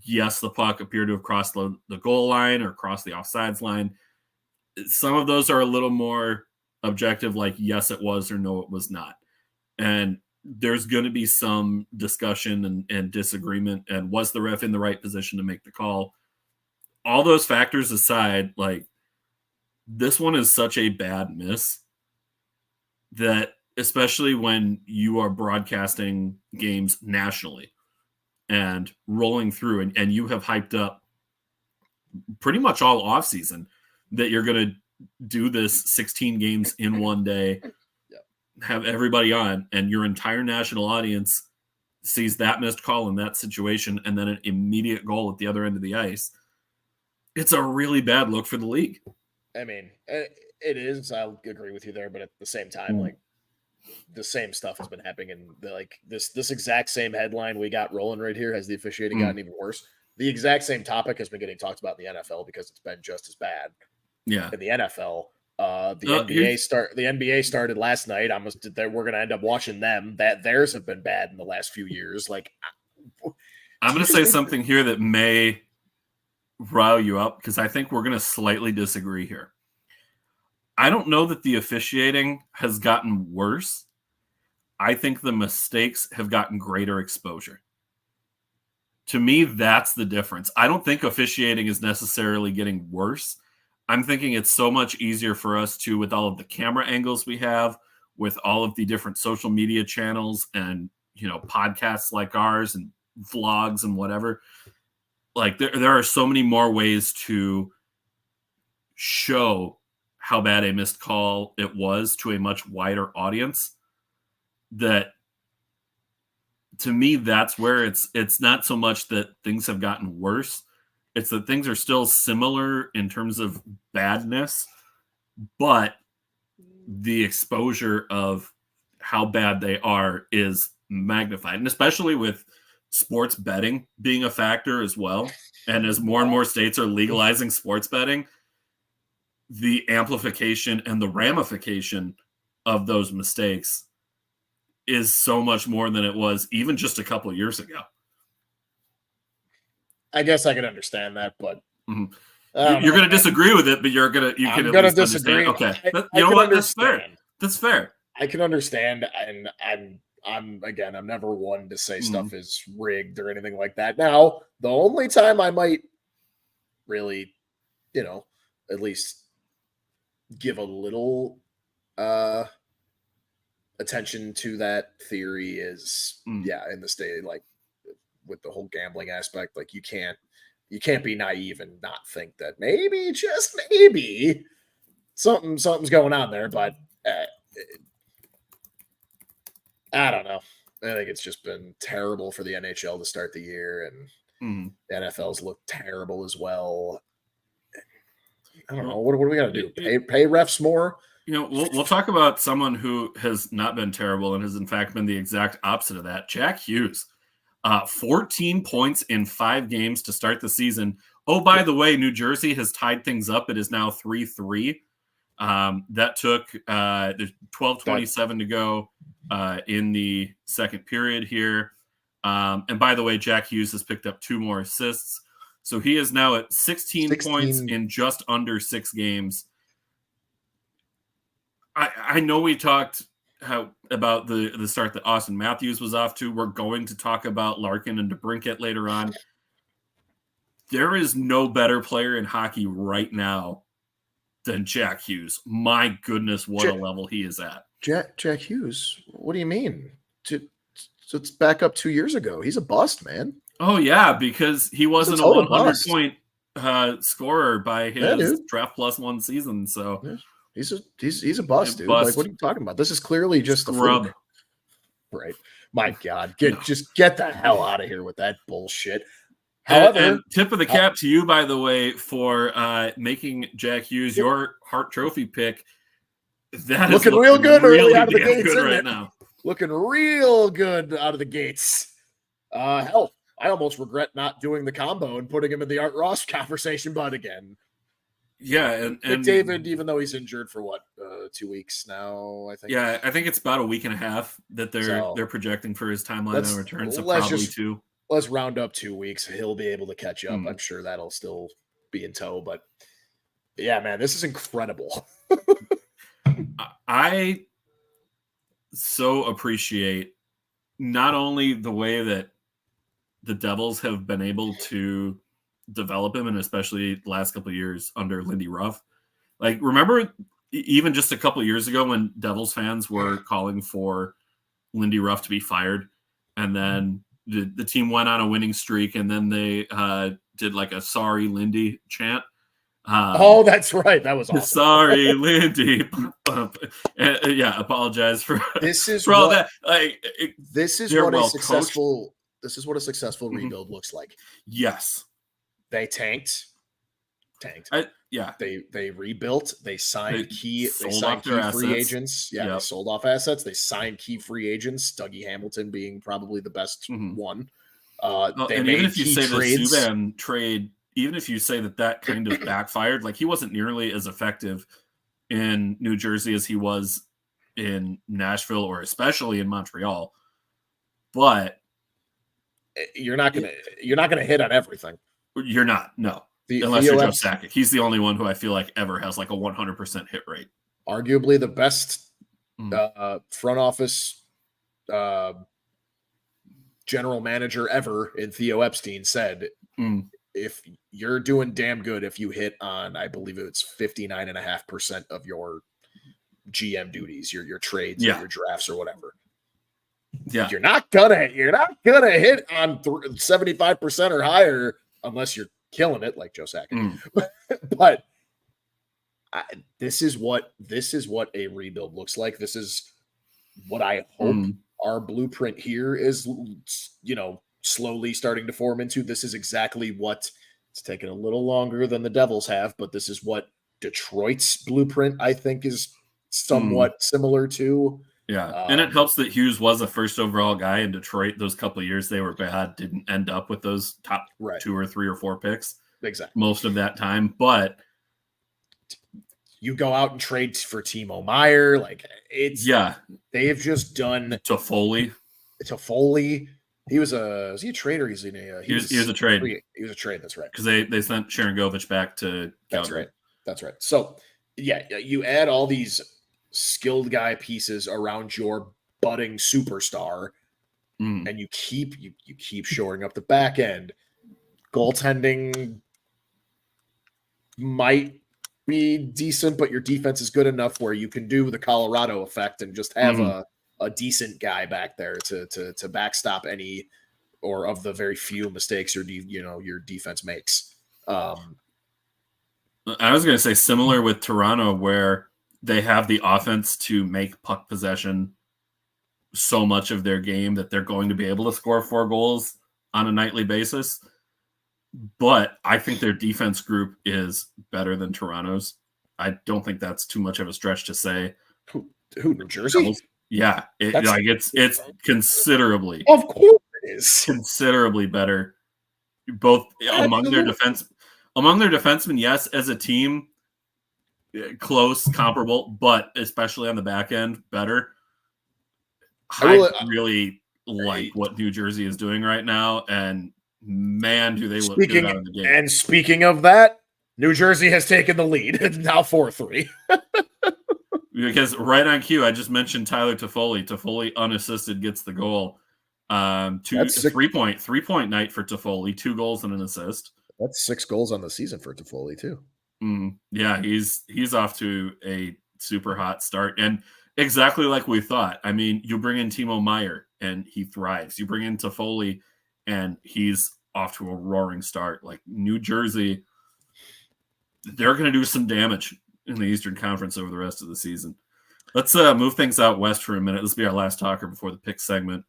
Yes, the puck appeared to have crossed the goal line or crossed the offsides line. Some of those are a little more objective, like yes, it was or no, it was not. And there's going to be some discussion and disagreement. And was the ref in the right position to make the call? All those factors aside, like this one is such a bad miss that, especially when you are broadcasting games nationally and rolling through, and you have hyped up pretty much all offseason that you're going to do this 16 games in one day, have everybody on, and your entire national audience sees that missed call in that situation and then an immediate goal at the other end of the ice. It's a really bad look for the league. I mean, it is. I'll agree with you there, but at the same time, like the same stuff has been happening, and this exact same headline we got rolling right here. Has the officiating gotten even worse? The exact same topic has been getting talked about in the NFL because it's been just as bad. Yeah, in the NFL. The NBA started last night. We're going to end up watching them. That theirs have been bad in the last few years. Like, I'm going to say something here that may rile you up because I think we're going to slightly disagree here. I don't know that the officiating has gotten worse. I think the mistakes have gotten greater exposure. To me, that's the difference. I don't think officiating is necessarily getting worse. I'm thinking it's so much easier for us to, with all of the camera angles we have, with all of the different social media channels and, podcasts like ours and vlogs and whatever. Like there are so many more ways to show how bad a missed call it was to a much wider audience that, to me, that's where it's not so much that things have gotten worse. It's that things are still similar in terms of badness, but the exposure of how bad they are is magnified. And especially with sports betting being a factor as well. And as more and more states are legalizing sports betting, the amplification and the ramification of those mistakes is so much more than it was even just a couple of years ago. I guess I can understand that, but you're going to disagree with it, but I'm going to disagree. Okay, you know what? That's fair. That's fair. I can understand, and I'm never one to say stuff is rigged or anything like that. Now, the only time I might really, at least give a little attention to that theory is in the state, like with the whole gambling aspect, like you can't be naive and not think that maybe, just maybe, something's going on there. But I don't know. I think it's just been terrible for the NHL to start the year, and the NFL's looked terrible as well. I don't know. What do we got to do? Pay refs more? We'll talk about someone who has not been terrible and has in fact been the exact opposite of that. Jack Hughes, 14 points in 5 games to start the season. Oh, by the way, New Jersey has tied things up. It is now 3-3. That took there's 12:27 to go in the second period here. And by the way, Jack Hughes has picked up 2 more assists. So he is now at 16 points in just under 6 games. I know we talked about the start that Austin Matthews was off to. We're going to talk about Larkin and DeBrincat later on. There is no better player in hockey right now than Jack Hughes. My goodness, what a level he is at. Jack Hughes? What do you mean? So it's back up 2 years ago. He's a bust, man. Oh, yeah, because he wasn't a 100-point scorer by his Draft Plus 1 season. So He's a bust, dude. Like, what are you talking about? This is clearly just a fluke. Right. My God. Just get the hell out of here with that bullshit. However, and tip of the cap to you, by the way, for making Jack Hughes your Hart Trophy pick. That looking real good really out of the gates right now. Looking real good out of the gates. Hell, I almost regret not doing the combo and putting him in the Art Ross conversation, but again. Yeah, and McDavid, even though he's injured for 2 weeks now, I think. Yeah, I think it's about a week and a half that they're projecting for his timeline of return. So probably 2. Let's round up 2 weeks. He'll be able to catch up. I'm sure that'll still be in tow. But yeah, man, this is incredible. I so appreciate not only the way that the Devils have been able to develop him, and especially the last couple of years under Lindy Ruff. Like, remember even just a couple of years ago when Devils fans were calling for Lindy Ruff to be fired, and then the team went on a winning streak, and then they did like a "Sorry, Lindy" chant. Oh, that's right. That was awesome. Sorry, Lindy. Yeah, apologize for this is for all that. Like, this is what a successful. This is what a successful rebuild looks like. Yes, they tanked. Yeah, they rebuilt. They signed key free agents. Yeah, they sold off assets. They signed key free agents. Dougie Hamilton being probably the best one. And even if you say the Subban trade, even if you say that kind of backfired, like he wasn't nearly as effective in New Jersey as he was in Nashville or especially in Montreal. But you're not gonna hit on everything. You're not, no. Unless you're Joe Sakic. He's the only one who I feel like ever has like a 100% hit rate. Arguably the best front office general manager ever in Theo Epstein said, if you're doing damn good if you hit on, I believe it's 59.5% of your GM duties, your trades, or your drafts or whatever. Yeah. You're not gonna hit on 75% or higher unless you're killing it like Joe Sakic. But this is what a rebuild looks like. This is what I hope our blueprint here is, slowly starting to form into. This is exactly what it's taken a little longer than the Devils have, but this is what Detroit's blueprint, I think, is somewhat similar to. Yeah, and it helps that Hughes was a first overall guy in Detroit. Those couple of years they were bad, didn't end up with those top 2 or 3 or 4 picks. Exactly. Most of that time, but you go out and trade for Timo Meier, like they've just done Toffoli. He was he a trade or he was a trade. He was a trade. That's right. Because they sent Sharon Govich back to Calgary. That's right. So yeah, you add all these skilled guy pieces around your budding superstar, and you keep shoring up the back end. Goaltending might be decent, but your defense is good enough where you can do the Colorado effect and just have a decent guy back there to backstop any or of the very few mistakes your defense makes. I was going to say similar with Toronto, where they have the offense to make puck possession so much of their game that they're going to be able to score 4 goals on a nightly basis. But I think their defense group is better than Toronto's. I don't think that's too much of a stretch to say. Who New Jersey? Yeah, it's considerably. Of course it is. Considerably better. Both among their defensemen, yes, as a team, close, comparable, but especially on the back end, better. I really like what New Jersey is doing right now, and man, do they look good out of the game. And speaking of that, New Jersey has taken the lead. It's now 4-3. Because right on cue, I just mentioned Tyler Toffoli. Toffoli unassisted gets the goal. 3-point night for Toffoli, 2 goals and an assist. That's 6 goals on the season for Toffoli too. Yeah, he's off to a super hot start, and exactly like we thought. I mean, you bring in Timo Meier and he thrives. You bring in Toffoli and he's off to a roaring start. Like New Jersey, they're going to do some damage in the Eastern Conference over the rest of the season. Let's move things out west for a minute. This will be our last talker before the pick segment.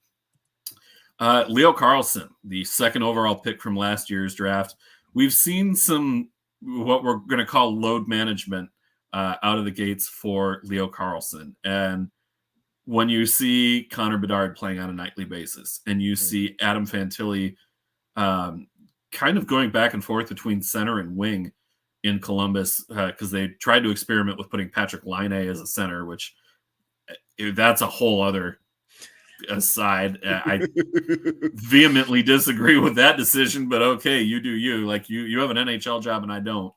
Leo Carlsson, the second overall pick from last year's draft. We've seen some what we're going to call load management out of the gates for Leo Carlsson. And when you see Connor Bedard playing on a nightly basis and you see Adam Fantilli kind of going back and forth between center and wing in Columbus because they tried to experiment with putting Patrick Laine as a center, which that's a whole other aside. I vehemently disagree with that decision, but okay, you do you. Like you have an NHL job and I don't.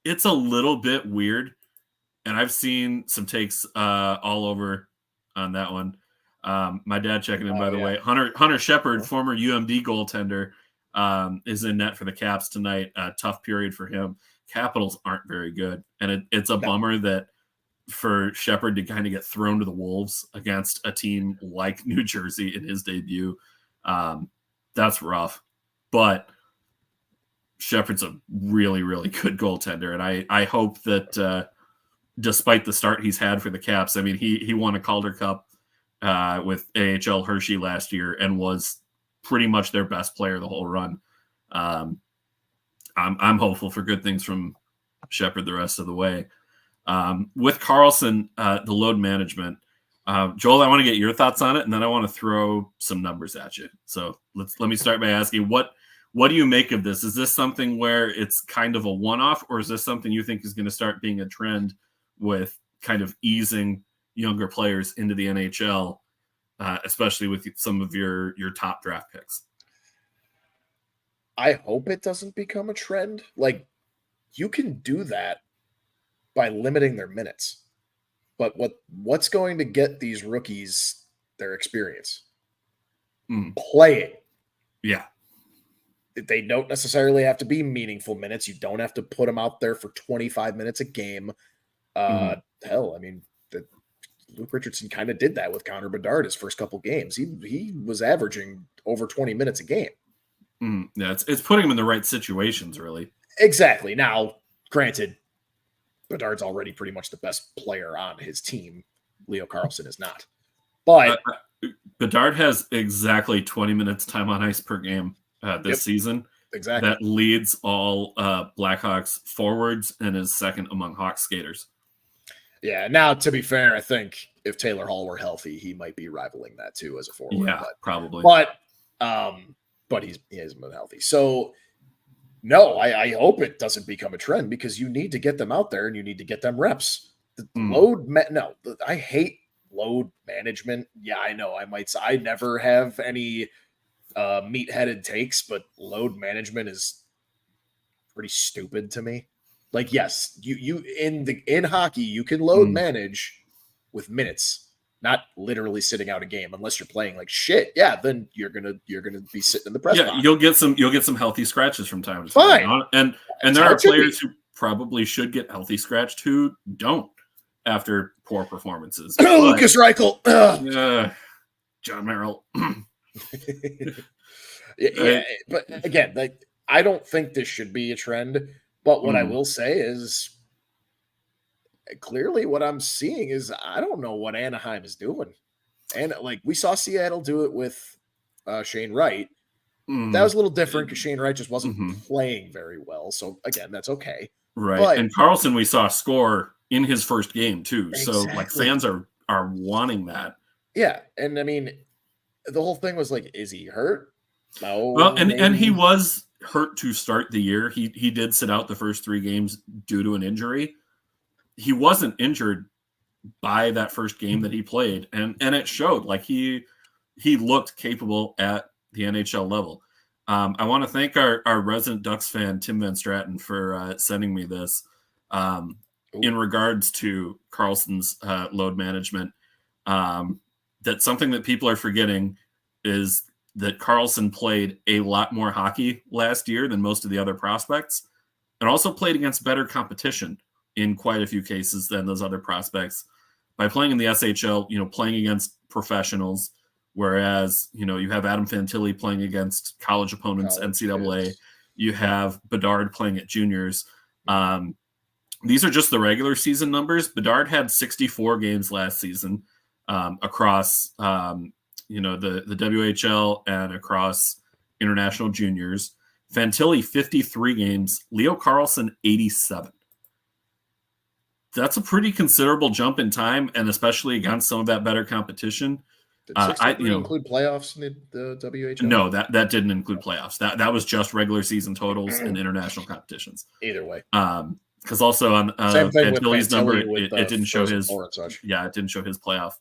It's a little bit weird, and I've seen some takes all over on that one. My dad checking in, by the way. Hunter Shepard, former UMD goaltender, is in net for the Caps tonight. Tough period for him. Capitals aren't very good, and it's a bummer that for Shepard to kind of get thrown to the Wolves against a team like New Jersey in his debut. That's rough, but Shepard's a really, really good goaltender, and I hope that despite the start he's had for the Caps, I mean, he won a Calder Cup with AHL Hershey last year and was pretty much their best player the whole run. I'm hopeful for good things from Shepard the rest of the way. With Carlsson, the load management, Joel, I want to get your thoughts on it, and then I want to throw some numbers at you. So let me start by asking, what do you make of this? Is this something where it's kind of a one-off, or is this something you think is going to start being a trend with kind of easing younger players into the NHL, especially with some of your top draft picks? I hope it doesn't become a trend. Like, you can do that by limiting their minutes. But what's going to get these rookies their experience? Playing. Yeah. They don't necessarily have to be meaningful minutes. You don't have to put them out there for 25 minutes a game. Hell, I mean, Luke Richardson kind of did that with Connor Bedard his first couple games. He was averaging over 20 minutes a game. Yeah, it's putting him in the right situations, really. Exactly. Now, granted, Bedard's already pretty much the best player on his team. Leo Carlsson is not. But Bedard has exactly 20 minutes time on ice per game this season. Exactly. That leads all Blackhawks forwards and is second among Hawks skaters. Yeah. Now, to be fair, I think if Taylor Hall were healthy, he might be rivaling that too as a forward. Yeah, probably. But he hasn't been healthy. So, no, I hope it doesn't become a trend because you need to get them out there and you need to get them reps. I hate load management. Yeah, I know. I never have any meat-headed takes, but load management is pretty stupid to me. Like, yes, you in hockey you can load manage with minutes, not literally sitting out a game unless you're playing like shit. Yeah, then you're gonna be sitting in the press box. You'll get some healthy scratches from time to time. Fine. And there are players who probably should get healthy scratched who don't after poor performances. Lucas Reichel. John Merrill. Yeah, but again, like, I don't think this should be a trend. But what I will say is, clearly what I'm seeing is I don't know what Anaheim is doing. And like we saw Seattle do it with Shane Wright. That was a little different because Shane Wright just wasn't playing very well. So again, that's okay. Right. But, and Carlsson we saw score in his first game too. Exactly. So like fans are wanting that. Yeah. And I mean, the whole thing was like, is he hurt? No. Well, and he was hurt to start the year. He did sit out the first 3 games due to an injury. He wasn't injured by that first game that he played, and it showed. Like he looked capable at the NHL level. I want to thank our resident Ducks fan Tim Van Straten for sending me this in regards to Carlsson's load management. That something that people are forgetting is that Carlsson played a lot more hockey last year than most of the other prospects, and also played against better competition in quite a few cases than those other prospects by playing in the SHL, playing against professionals, whereas, you have Adam Fantilli playing against college opponents, NCAA. You have Bedard playing at juniors. These are just the regular season numbers. Bedard had 64 games last season across the WHL and across international juniors. Fantilli, 53 games. Leo Carlsson, 87. That's a pretty considerable jump in time, and especially against some of that better competition. Did 63 include playoffs in the WHL? No, that didn't include playoffs. That was just regular season totals and international competitions. Either way. Because also on Fantilli's number, it didn't show his. Yeah, it didn't show his playoff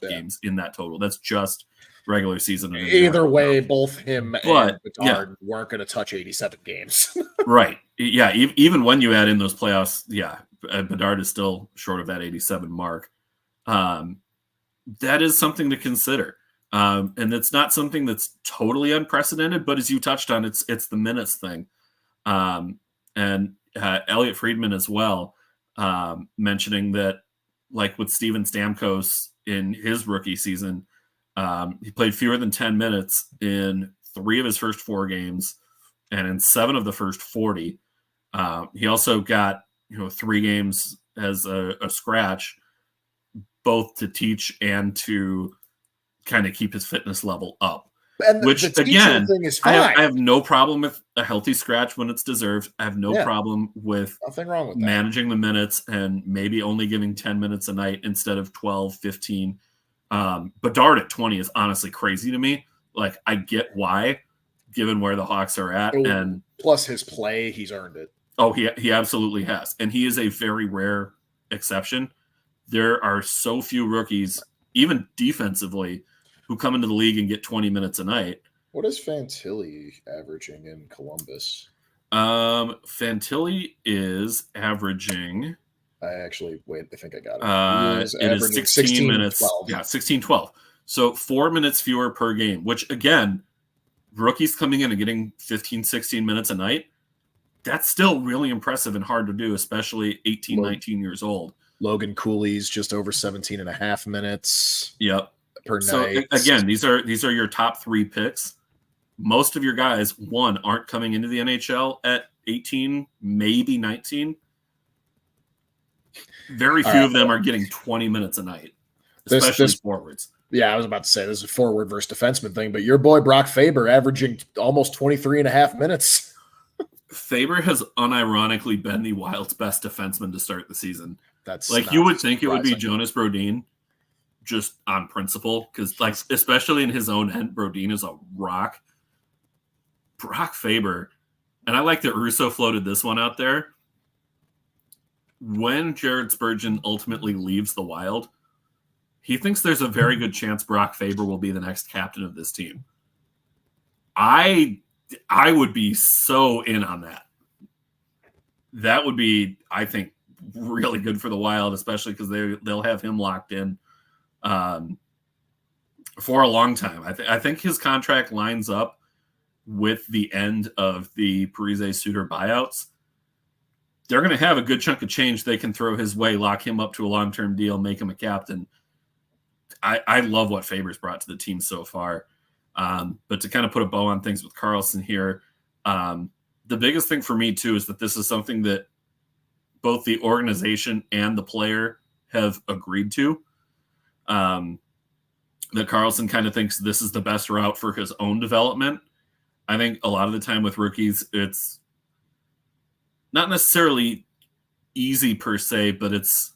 games in that total. That's just regular season. Either way, both him and Bedard weren't going to touch 87 games. Right. Yeah. Even when you add in those playoffs, Bedard is still short of that 87 mark. That is something to consider. And it's not something that's totally unprecedented, but as you touched on, it's the minutes thing. And Elliot Friedman as well, mentioning that, like with Steven Stamkos in his rookie season, he played fewer than 10 minutes in 3 of his first 4 games and in 7 of the first 40. He also got 3 games as a scratch, both to teach and to kind of keep his fitness level up. And which again, thing is fine. I have no problem with a healthy scratch when it's deserved. I have no problem with nothing wrong with managing the minutes and maybe only giving 10 minutes a night instead of 12, 15. Bedard at 20 is honestly crazy to me. Like, I get why, given where the Hawks are at. And plus his play, he's earned it. Oh, he absolutely has. And he is a very rare exception. There are so few rookies, even defensively, who come into the league and get 20 minutes a night. What is Fantilli averaging in Columbus? Fantilli is averaging... I think I got it. It is 16 minutes. 12. Yeah, 16-12. So 4 minutes fewer per game, which, again, rookies coming in and getting 15, 16 minutes a night, that's still really impressive and hard to do, especially 18, 19 years old. Logan Cooley's just over 17 and a half minutes. Yep. Per so night. Again, these are your top 3 picks. Most of your guys, aren't coming into the NHL at 18, maybe 19. Very few of them are getting 20 minutes a night, especially forwards. Yeah, I was about to say this is a forward versus defenseman thing, but your boy Brock Faber averaging almost 23 and a half minutes. Faber has unironically been the Wild's best defenseman to start the season. That's like, you would think it would be Jonas Brodin, just on principle, because, like, especially in his own end, Brodin is a rock. Brock Faber, and I like that Russo floated this one out there. When Jared Spurgeon ultimately leaves the Wild, he thinks there's a very good chance Brock Faber will be the next captain of this team. I would be so in on that. That would be, I think, really good for the Wild, especially because they'll have him locked in for a long time. I think his contract lines up with the end of the Parise Suter buyouts. They're going to have a good chunk of change they can throw his way, lock him up to a long-term deal, make him a captain. I love what Faber's brought to the team so far. But to kind of put a bow on things with Carlsson here, the biggest thing for me, too, is that this is something that both the organization and the player have agreed to. That Carlsson kind of thinks this is the best route for his own development. I think a lot of the time with rookies, it's not necessarily easy per se, but it's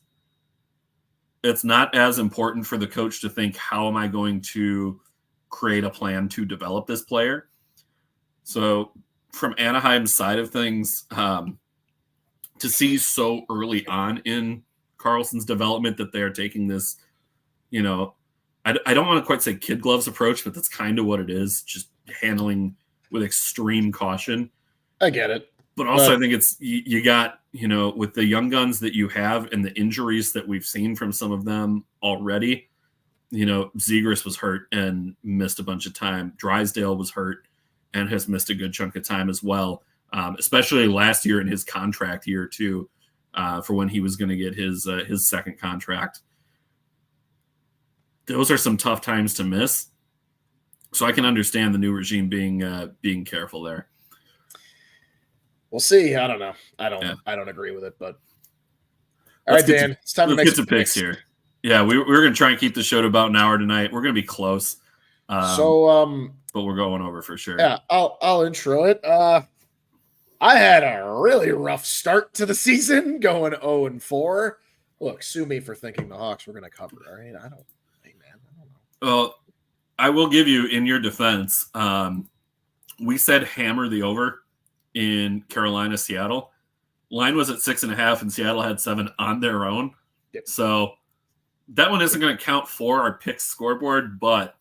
not as important for the coach to think, how am I going to create a plan to develop this player? So from Anaheim's side of things, to see so early on in Carlsson's development that they're taking this, I don't want to quite say kid gloves approach, but that's kind of what it is, just handling with extreme caution. I get it. But also I think it's, you got, with the young guns that you have and the injuries that we've seen from some of them already, Zegras was hurt and missed a bunch of time. Drysdale was hurt and has missed a good chunk of time as well, especially last year in his contract year too, for when he was going to get his second contract. Those are some tough times to miss. So I can understand the new regime being careful there. We'll see. I don't know. I don't agree with it, but all right, Dan, it's time to make some picks here. Yeah, we're going to try and keep the show to about an hour tonight. We're going to be close. But we're going over for sure. Yeah, I'll intro it. I had a really rough start to the season, going 0-4. Look, sue me for thinking the Hawks were going to cover. All right, I don't know. Well, I will give you, in your defense, we said hammer the over in Carolina, Seattle. Line was at 6.5, and Seattle had 7 on their own. Yep. So that one isn't going to count for our picks scoreboard, but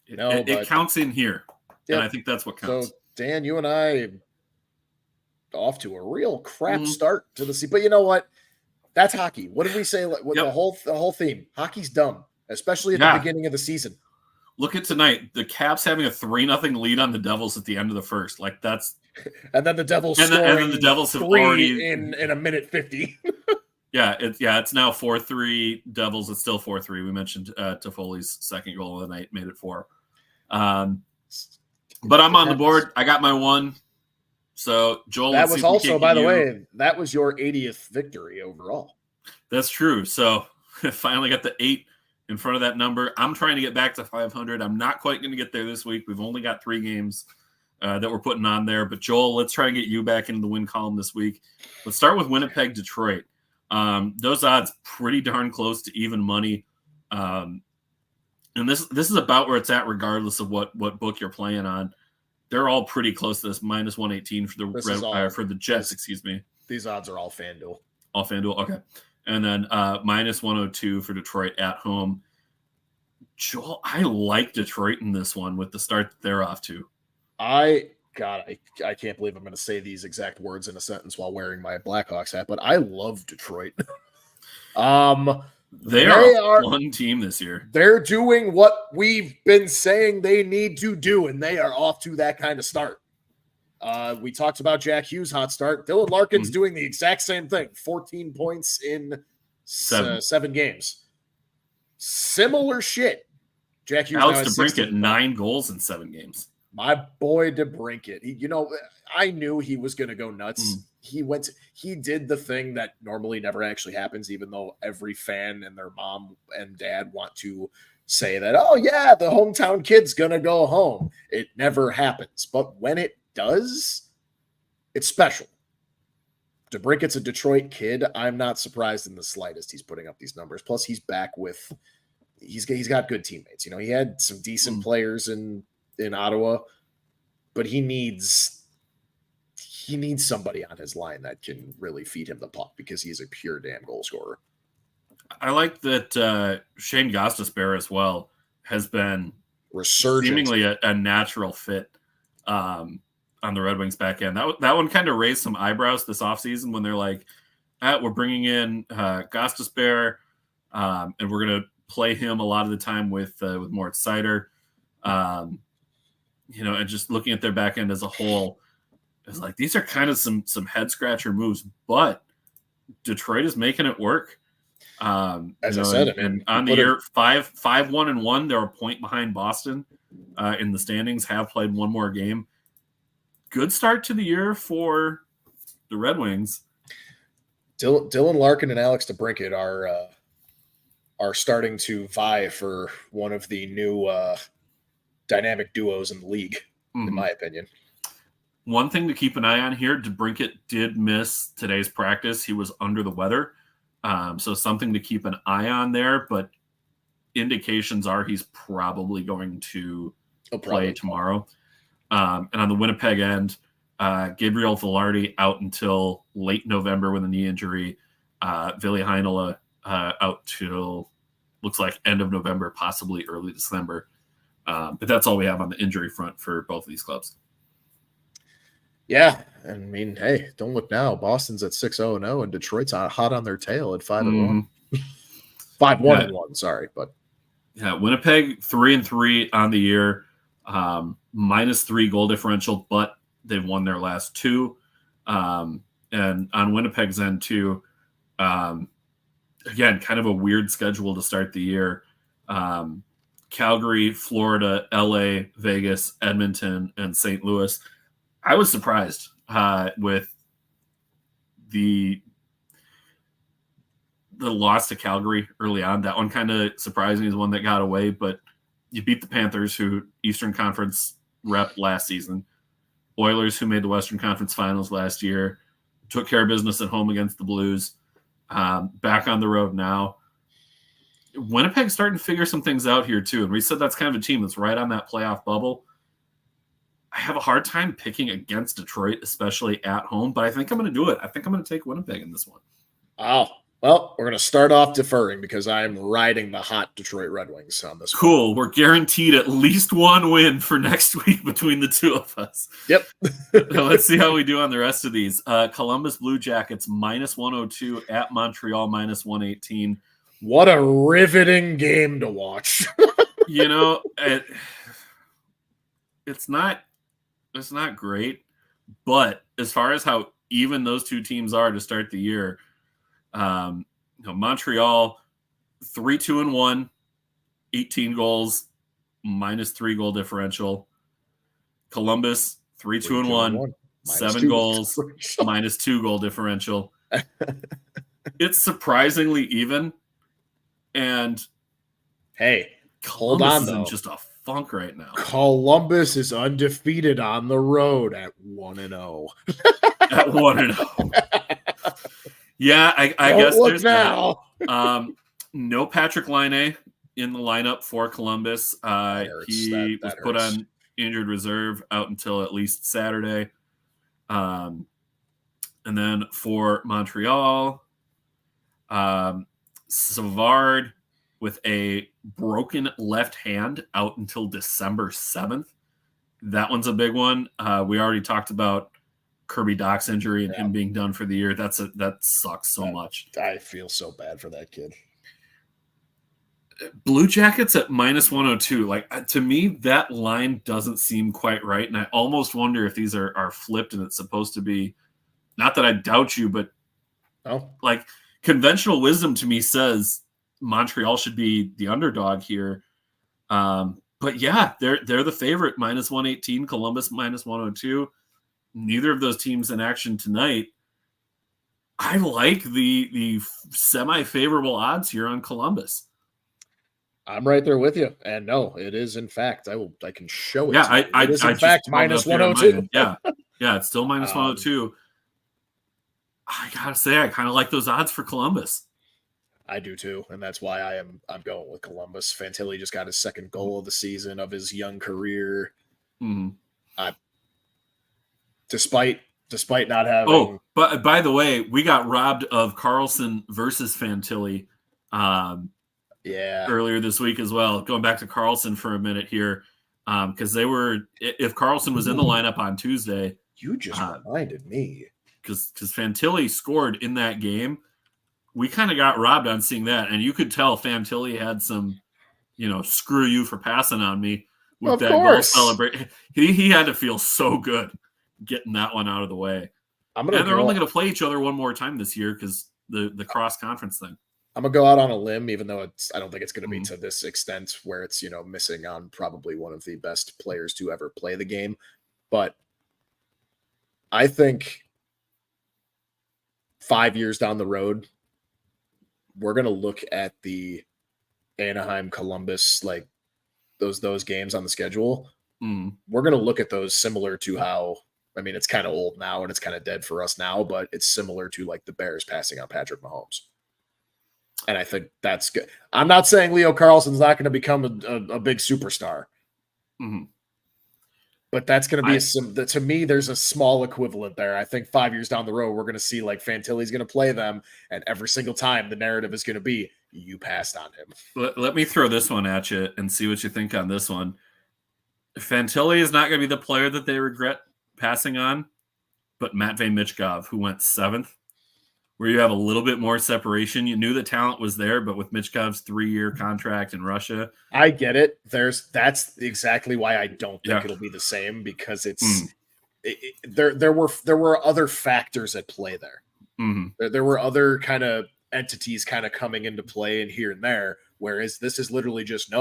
it counts in here. Yep. And I think that's what counts. So, Dan, you and I off to a real crap start to the season. But you know what? That's hockey. What did we say? The whole theme. Hockey's dumb, especially at the beginning of the season. Look at tonight. The Caps having a 3-0 lead on the Devils at the end of the first. Like that's, and then the Devils and then the Devils have already in a minute 50. It's now 4-3 Devils. It's still 4-3. We mentioned Toffoli's second goal of the night made it 4. But I'm on the board. I got my one. So Joel, that was also, by the way, that was your 80th victory overall. That's true. So finally got the 8 in front of that number. I'm trying to get back to 500. I'm not quite going to get there this week. We've only got 3 games that we're putting on there. But Joel, let's try and get you back into the win column this week. Let's start with Winnipeg, Detroit. Those odds pretty darn close to even money. And this is about where it's at, regardless of what book you're playing on. They're all pretty close to this, minus 118 for the for the Jets. Excuse me. These odds are all FanDuel. All FanDuel, okay. And then minus 102 for Detroit at home. Joel, I like Detroit in this one with the start that they're off to. I can't believe I'm going to say these exact words in a sentence while wearing my Blackhawks hat, but I love Detroit. They are a fun team this year. They're doing what we've been saying they need to do, and they are off to that kind of start. We talked about Jack Hughes' hot start. Dylan Larkin's doing the exact same thing. 14 points in 7 games. Similar shit. Jack Hughes. Alex DeBrincat, 9 goals in 7 games. My boy DeBrincat. I knew he was going to go nuts. He did the thing that normally never actually happens, even though every fan and their mom and dad want to say that, oh yeah, the hometown kid's going to go home. It never happens. But when it does, it's special. DeBrincat's a Detroit kid. I'm not surprised in the slightest he's putting up these numbers. Plus he's back with, he's got good teammates. He had some decent players in Ottawa, but he needs somebody on his line that can really feed him the puck because he's a pure damn goal scorer. I like that Shane Gostisbehere as well has been resurgent, seemingly a natural fit on the Red Wings back end. That one kind of raised some eyebrows this offseason when they're like, we're bringing in Gostisbehere, and we're going to play him a lot of the time with Moritz Seider. And just looking at their back end as a whole, it's like these are kind of some head scratcher moves, but Detroit is making it work. As I said, and on the year 5-1-1, they're a point behind Boston in the standings. Have played one more game. Good start to the year for the Red Wings. Dylan Larkin and Alex DeBrincat are starting to vie for one of the new dynamic duos in the league, in my opinion. One thing to keep an eye on here, DeBrincat did miss today's practice. He was under the weather. So something to keep an eye on there, but indications are he's probably going to play tomorrow. And on the Winnipeg end, Gabriel Velarde out until late November with a knee injury. Ville Heinola out till looks like end of November, possibly early December. But that's all we have on the injury front for both of these clubs. Yeah, I mean, hey, don't look now. Boston's at 6-0-0, and Detroit's hot on their tail at 5-1. 5-1-1, sorry, but yeah, Winnipeg 3-3 on the year, -3 goal differential, but they've won their last 2. And on Winnipeg's end too, again, kind of a weird schedule to start the year. Calgary, Florida, LA, Vegas, Edmonton, and St. Louis. I was surprised with the loss to Calgary early on. That one kind of surprised me as one that got away, but you beat the Panthers, who Eastern Conference rep last season. Oilers, who made the Western Conference Finals last year, took care of business at home against the Blues. Back on the road now. Winnipeg's starting to figure some things out here too, and we said that's kind of a team that's right on that playoff bubble. I have a hard time picking against Detroit, especially at home, but I think I'm going to do it. I think I'm going to take Winnipeg in this one. Wow. Well, we're going to start off deferring because I'm riding the hot Detroit Red Wings on this. Cool. One. We're guaranteed at least one win for next week between the two of us. Yep. Let's see how we do on the rest of these. Columbus Blue Jackets -102 at Montreal -118. What a riveting game to watch. It's not great, but as far as how even those two teams are to start the year, Montreal 3-2-1, 18 goals, -3 goal differential. Columbus 3-2-1, 7 goals, -2 goal differential. It's surprisingly even, and hey, Columbus hold on, is in though. just a funk right now. Columbus is undefeated on the road at 1-0. At 1-0. Yeah, I guess there's now. No Patrick Laine in the lineup for Columbus. He was put on injured reserve out until at least Saturday. And then for Montreal, Savard with a broken left hand out until December 7th. That one's a big one. We already talked about Kirby Dach's injury and him being done for the year. That sucks so much. I feel so bad for that kid. Blue Jackets at -102. Like, to me, that line doesn't seem quite right. And I almost wonder if these are flipped and it's supposed to be, not that I doubt you, but like conventional wisdom to me says Montreal should be the underdog here. But yeah, they're the favorite, -118, Columbus -102. Neither of those teams in action tonight. I like the semi-favorable odds here on Columbus. I'm right there with you. And no, it is in fact. I can show it. Yeah, it is in fact -102. Yeah, it's still -102. I gotta say, I kind of like those odds for Columbus. I do too, and that's why I'm going with Columbus. Fantilli just got his second goal of the season of his young career. Mm-hmm. Despite not having. Oh, but by the way, we got robbed of Carlsson versus Fantilli. Earlier this week as well. Going back to Carlsson for a minute here, because if Carlsson was in the lineup on Tuesday, you just reminded me because Fantilli scored in that game. We kind of got robbed on seeing that, and you could tell Fantilli had some, screw you for passing on me with that goal celebration. He had to feel so good getting that one out of the way. They're only going to play each other one more time this year because the cross conference thing. I'm gonna go out on a limb, even though I don't think it's going to be to this extent where it's missing on probably one of the best players to ever play the game, but I think 5 years down the road, we're going to look at the Anaheim Columbus, like those games on the schedule. We're going to look at those similar to how, it's kind of old now and it's kind of dead for us now, but it's similar to like the Bears passing on Patrick Mahomes. And I think that's good. I'm not saying Leo Carlsson's not going to become a big superstar. But that's going to be to me, there's a small equivalent there. I think 5 years down the road, we're going to see like Fantilli's going to play them. And every single time the narrative is going to be, you passed on him. Let me throw this one at you and see what you think on this one. Fantilli is not going to be the player that they regret passing on, but Matvei Michkov, who went 7th, where you have a little bit more separation. You knew the talent was there, but with Michkov's 3-year contract in Russia. I get it. That's exactly why I don't think it'll be the same, because there were other factors at play there. There were other kind of entities kind of coming into play and here and there, whereas this is literally just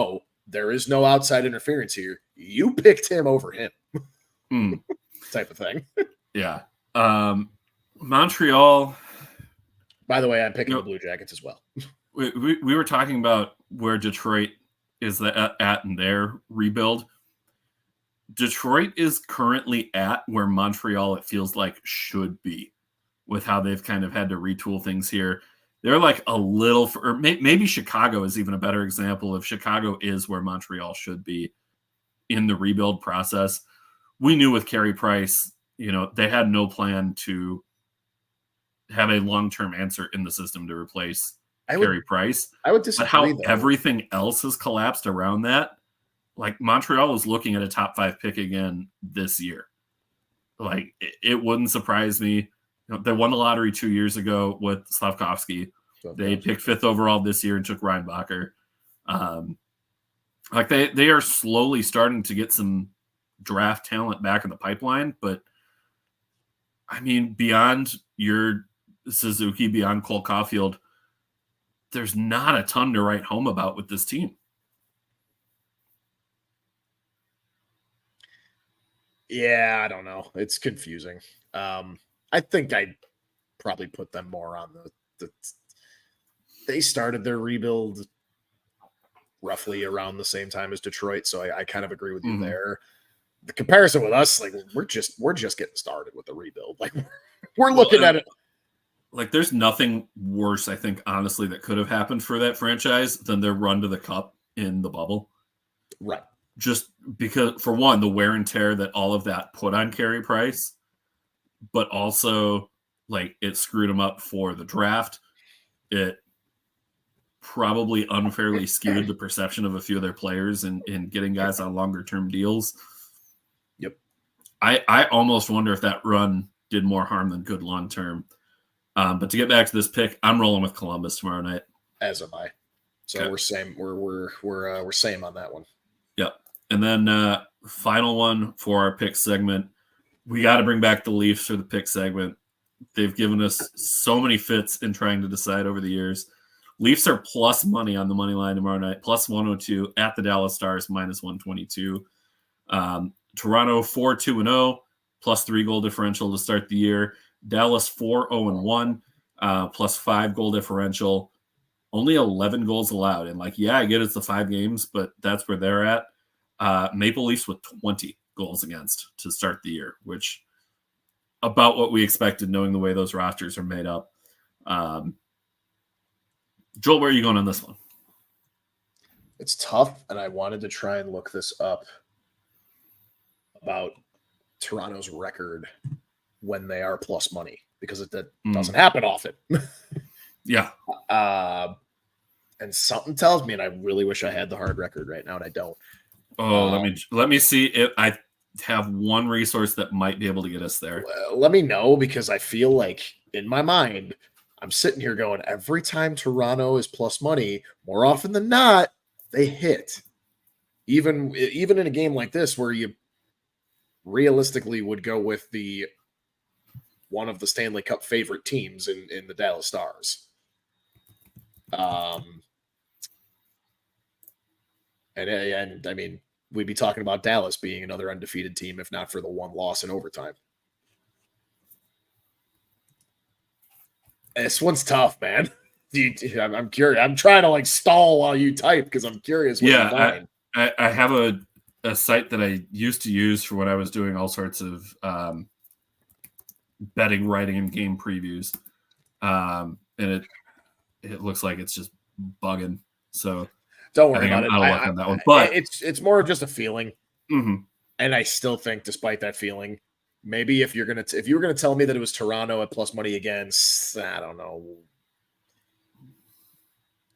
there is no outside interference here. You picked him over him. Type of thing. Yeah. Montreal. By the way, I'm picking the Blue Jackets as well. We were talking about where Detroit is at in their rebuild. Detroit is currently at where Montreal, it feels like, should be with how they've kind of had to retool things here. They're like a little, or maybe Chicago is even a better example of Chicago is where Montreal should be in the rebuild process. We knew with Carey Price, they had no plan to have a long-term answer in the system to replace Carey Price. I would disagree. But how everything else has collapsed around that, like Montreal was looking at a top 5 pick again this year. Like it wouldn't surprise me. They won the lottery 2 years ago with Slavkovsky. They picked 5th overall this year and took Reinbacher. Like they are slowly starting to get some draft talent back in the pipeline, but I mean, beyond your Suzuki, beyond Cole Caulfield, there's not a ton to write home about with this team. Yeah, I don't know. It's confusing. I think I'd probably put them more on the they started their rebuild roughly around the same time as Detroit, so I kind of agree with you there. The comparison with us, like we're just getting started with the rebuild. Like we're looking at it. Like there's nothing worse, I think, honestly, that could have happened for that franchise than their run to the cup in the bubble. Right. Just because, for one, the wear and tear that all of that put on Carey Price, but also like it screwed him up for the draft. It probably unfairly skewed the perception of a few of their players in getting guys on longer term deals. Yep. I almost wonder if that run did more harm than good long term. But to get back to this pick, I'm rolling with Columbus tomorrow night. As am I. So okay. We're same. We're same on that one. Yep. And then final one for our pick segment. We got to bring back the Leafs for the pick segment. They've given us so many fits in trying to decide over the years. Leafs are plus money on the money line tomorrow night, plus 102 at the Dallas Stars, minus 122. Toronto 4-2-0, plus 3 goal differential to start the year. Dallas 4-0-1, plus 5 goal differential. Only 11 goals allowed. And I get it's the 5 games, but that's where they're at. Maple Leafs with 20 goals against to start the year, which about what we expected knowing the way those rosters are made up. Joel, where are you going on this one? It's tough, and I wanted to try and look this up about Toronto's record when they are plus money, because that doesn't happen often. Yeah. And something tells me, and I really wish I had the hard record right now, and I don't. Oh, let me see if I have one resource that might be able to get us there. Let me know, because I feel like in my mind, I'm sitting here going, every time Toronto is plus money, more often than not, they hit. Even in a game like this, where you realistically would go with one of the Stanley Cup favorite teams in the Dallas Stars. And I mean, we'd be talking about Dallas being another undefeated team, if not for the one loss in overtime. This one's tough, man. I'm curious. I'm trying to stall while you type, because I'm curious what you find. I have a site that I used to use for when I was doing all sorts of betting, writing, and game previews. And it looks like it's just bugging. So don't worry about it. I'll look on that one. But it's more of just a feeling. Mm-hmm. And I still think, despite that feeling, maybe if you were gonna tell me that it was Toronto at plus money against, I don't know,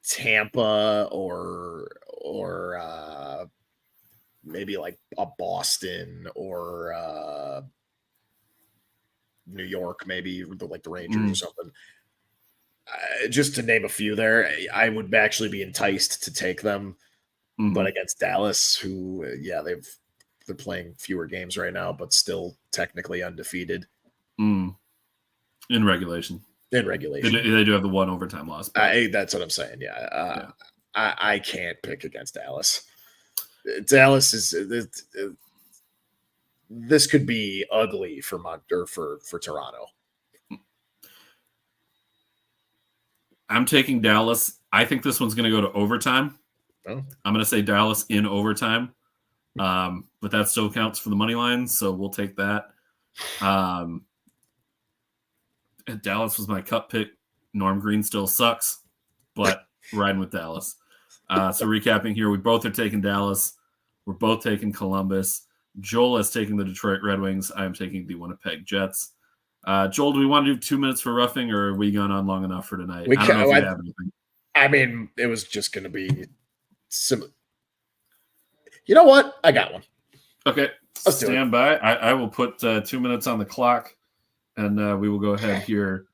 Tampa or maybe like a Boston or New York, maybe like the Rangers or something. Just to name a few there, I would actually be enticed to take them. Mm-hmm. But against Dallas, who, they're playing fewer games right now, but still technically undefeated. In regulation. They do have the one overtime loss. That's what I'm saying. Yeah. I can't pick against Dallas. Dallas is this could be ugly for Toronto. I'm taking Dallas. I think this one's going to go to overtime. Oh. I'm going to say Dallas in overtime, but that still counts for the money line, so we'll take that. Dallas was my cut pick. Norm Green still sucks, but riding with Dallas. So recapping here, we both are taking Dallas. We're both taking Columbus. Joel is taking the Detroit Red Wings. I am taking the Winnipeg Jets. Joel, do we want to do 2 minutes for roughing, or are we gone on long enough for tonight? I don't know if you have anything. I mean, it was just going to be similar. You know what? I got one. Okay. Stand by. I will put 2 minutes on the clock, and we will go ahead here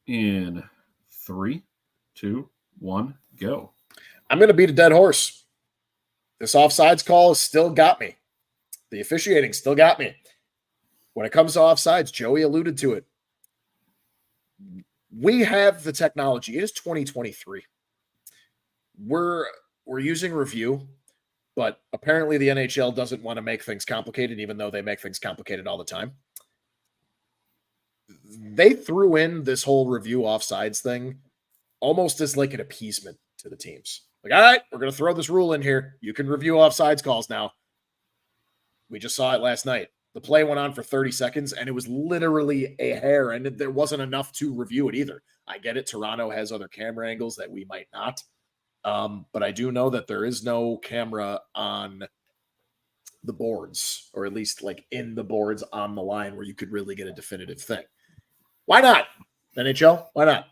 in 3, 2, 1, go. I'm going to beat a dead horse. This offsides call has still got me. The officiating still got me. When it comes to offsides, Joey alluded to it. We have the technology. It is 2023. We're using review, but apparently the NHL doesn't want to make things complicated, even though they make things complicated all the time. They threw in this whole review offsides thing almost as like an appeasement to the teams. Like, all right, we're going to throw this rule in here. You can review offsides calls now. We just saw it last night. The play went on for 30 seconds, and it was literally a hair, and there wasn't enough to review it either. I get it. Toronto has other camera angles that we might not. But I do know that there is no camera on the boards, or at least like in the boards on the line where you could really get a definitive thing. Why not? NHL? Why not?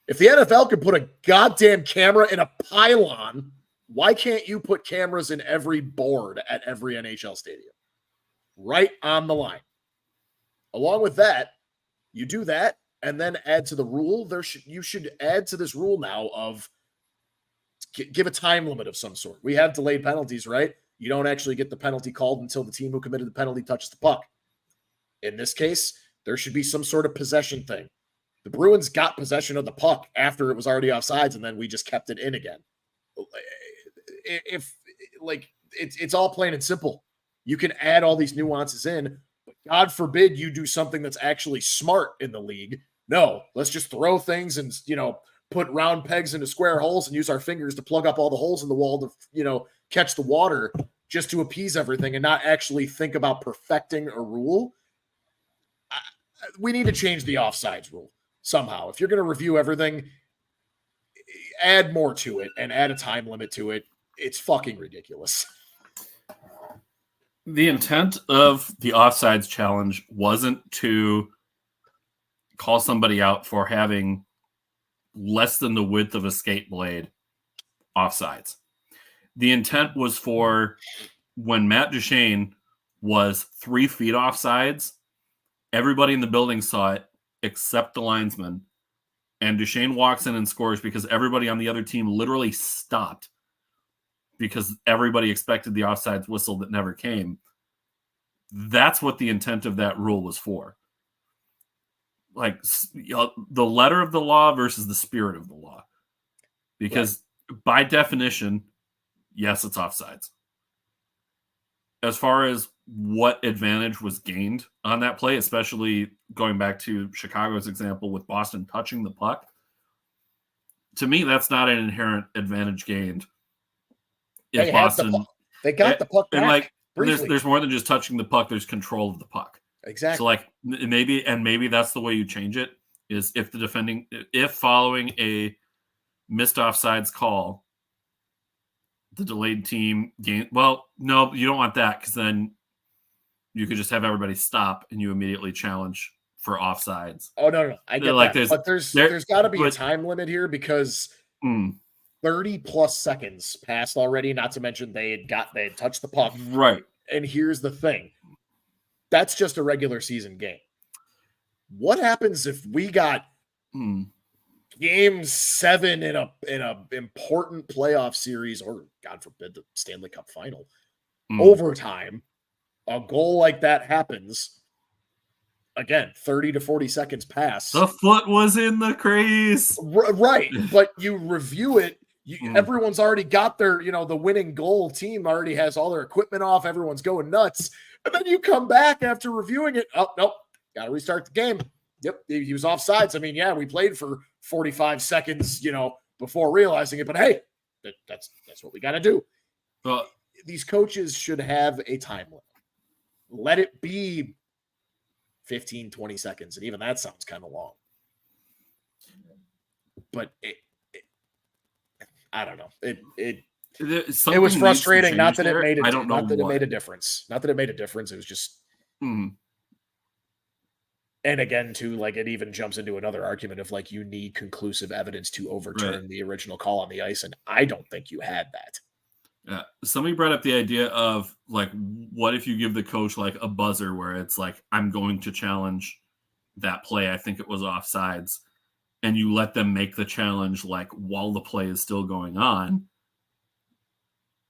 If the NFL could put a goddamn camera in a pylon, why can't you put cameras in every board at every NHL stadium? Right on the line. Along with that, you do that and then add to the rule. You should add to this rule now of give a time limit of some sort. We have delayed penalties, right? You don't actually get the penalty called until the team who committed the penalty touches the puck. In this case, there should be some sort of possession thing. The Bruins got possession of the puck after it was already offsides, and then we just kept it in again. It's all plain and simple. You can add all these nuances in, but God forbid you do something that's actually smart in the league. No, let's just throw things and, put round pegs into square holes and use our fingers to plug up all the holes in the wall to, catch the water just to appease everything and not actually think about perfecting a rule. We need to change the offsides rule somehow. If you're going to review everything, add more to it and add a time limit to it. It's fucking ridiculous. The intent of the offsides challenge wasn't to call somebody out for having less than the width of a skate blade offsides. The intent was for when Matt Duchene was 3 feet offsides, everybody in the building saw it except the linesman. And Duchene walks in and scores because everybody on the other team literally stopped because everybody expected the offsides whistle that never came. That's what the intent of that rule was for. Like, the letter of the law versus the spirit of the law. Because by definition, yes, it's offsides. As far as what advantage was gained on that play, especially going back to Chicago's example with Boston touching the puck, to me, that's not an inherent advantage gained. If they got the puck back. And there's more than just touching the puck. There's control of the puck. Exactly. So maybe that's the way you change it is if following a missed offsides call, the delayed team gain. Well, no, you don't want that because then you could just have everybody stop and you immediately challenge for offsides. Oh no, I get that. But there's got to be a time limit here because 30 plus seconds passed already. Not to mention they had touched the puck. Right. And here's the thing. That's just a regular season game. What happens if we got Game 7 in a important playoff series, or God forbid the Stanley Cup final, overtime? A goal like that happens. Again, 30 to 40 seconds pass. The foot was in the crease. Right, but you review it. Everyone's already got their, the winning goal team already has all their equipment off. Everyone's going nuts. And then you come back after reviewing it. Oh, nope. Got to restart the game. Yep. He was offsides. I mean, yeah, we played for 45 seconds, before realizing it. But hey, that's what we got to do. Well, these coaches should have a time limit. Let it be 15, 20 seconds. And even that sounds kind of long. But I don't know. It was frustrating. Not that it made it. Not that it made a difference. Not that it made a difference. It was just. And again, too, like it even jumps into another argument of like you need conclusive evidence to overturn the original call on the ice, and I don't think you had that. Yeah, somebody brought up the idea of like, what if you give the coach like a buzzer where it's like, I'm going to challenge that play. I think it was offsides. And you let them make the challenge like while the play is still going on.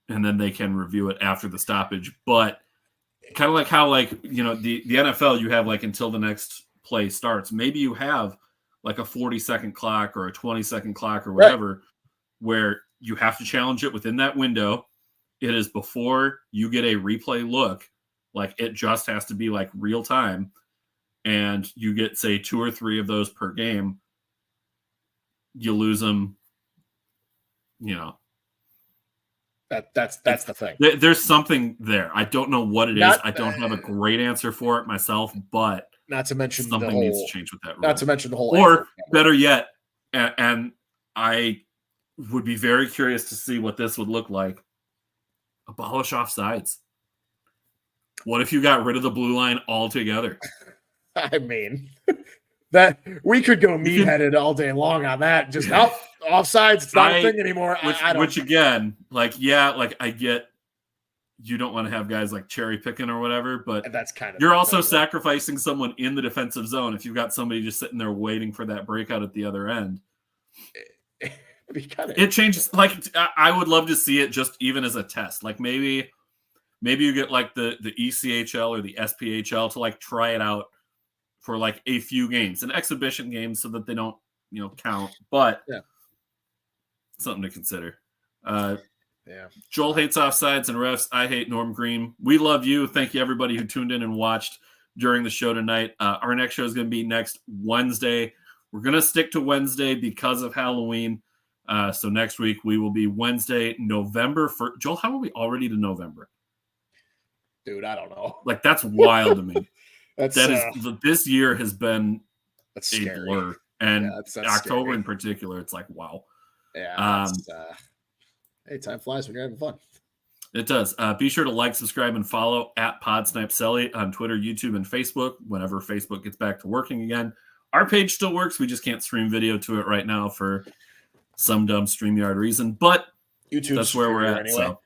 And then they can review it after the stoppage. But kind of like how the NFL, you have like until the next play starts. Maybe you have like a 40-second clock or a 20-second clock or whatever, where you have to challenge it within that window. It is before you get a replay look. Like it just has to be like real time. And you get, say, 2 or 3 of those per game. You lose them, That's the thing. There's something there. I don't know what it is. I don't have a great answer for it myself, but not to mention something needs to change with that rule. Not to mention the whole. Or better yet, and I would be very curious to see what this would look like. Abolish offsides. What if you got rid of the blue line altogether? I mean, that we could go meat-headed all day long on that. Just offsides, it's not a thing anymore. Which again, I get you don't want to have guys like cherry picking or whatever, but that's kind of you're also sacrificing someone in the defensive zone if you've got somebody just sitting there waiting for that breakout at the other end. It changes. Like I would love to see it just even as a test. Like maybe you get like the ECHL or the SPHL to like try it out for like a few games, an exhibition game, so that they don't, count. But something to consider. Joel hates offsides and refs. I hate Norm Green. We love you. Thank you, everybody who tuned in and watched during the show tonight. Our next show is going to be next Wednesday. We're going to stick to Wednesday because of Halloween. So next week we will be Wednesday, November 1st. Joel, how are we already to November? Dude, I don't know. Like, that's wild to me. This year has been a blur, and October in particular, it's like wow. Yeah. Hey, time flies when you're having fun. It does. Be sure to like, subscribe, and follow at Snipe Celly on Twitter, YouTube, and Facebook. Whenever Facebook gets back to working again, our page still works. We just can't stream video to it right now for some dumb StreamYard reason. But YouTube, that's where we're at. Anyway. So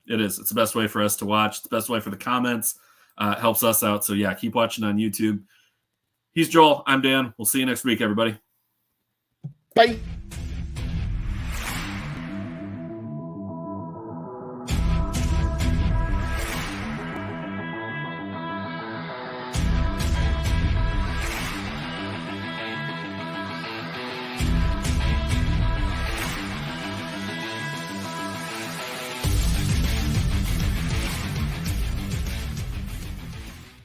it is. It's the best way for us to watch. It's the best way for the comments. Helps us out. So, yeah, keep watching on YouTube. He's Joel. I'm Dan. We'll see you next week, everybody. Bye.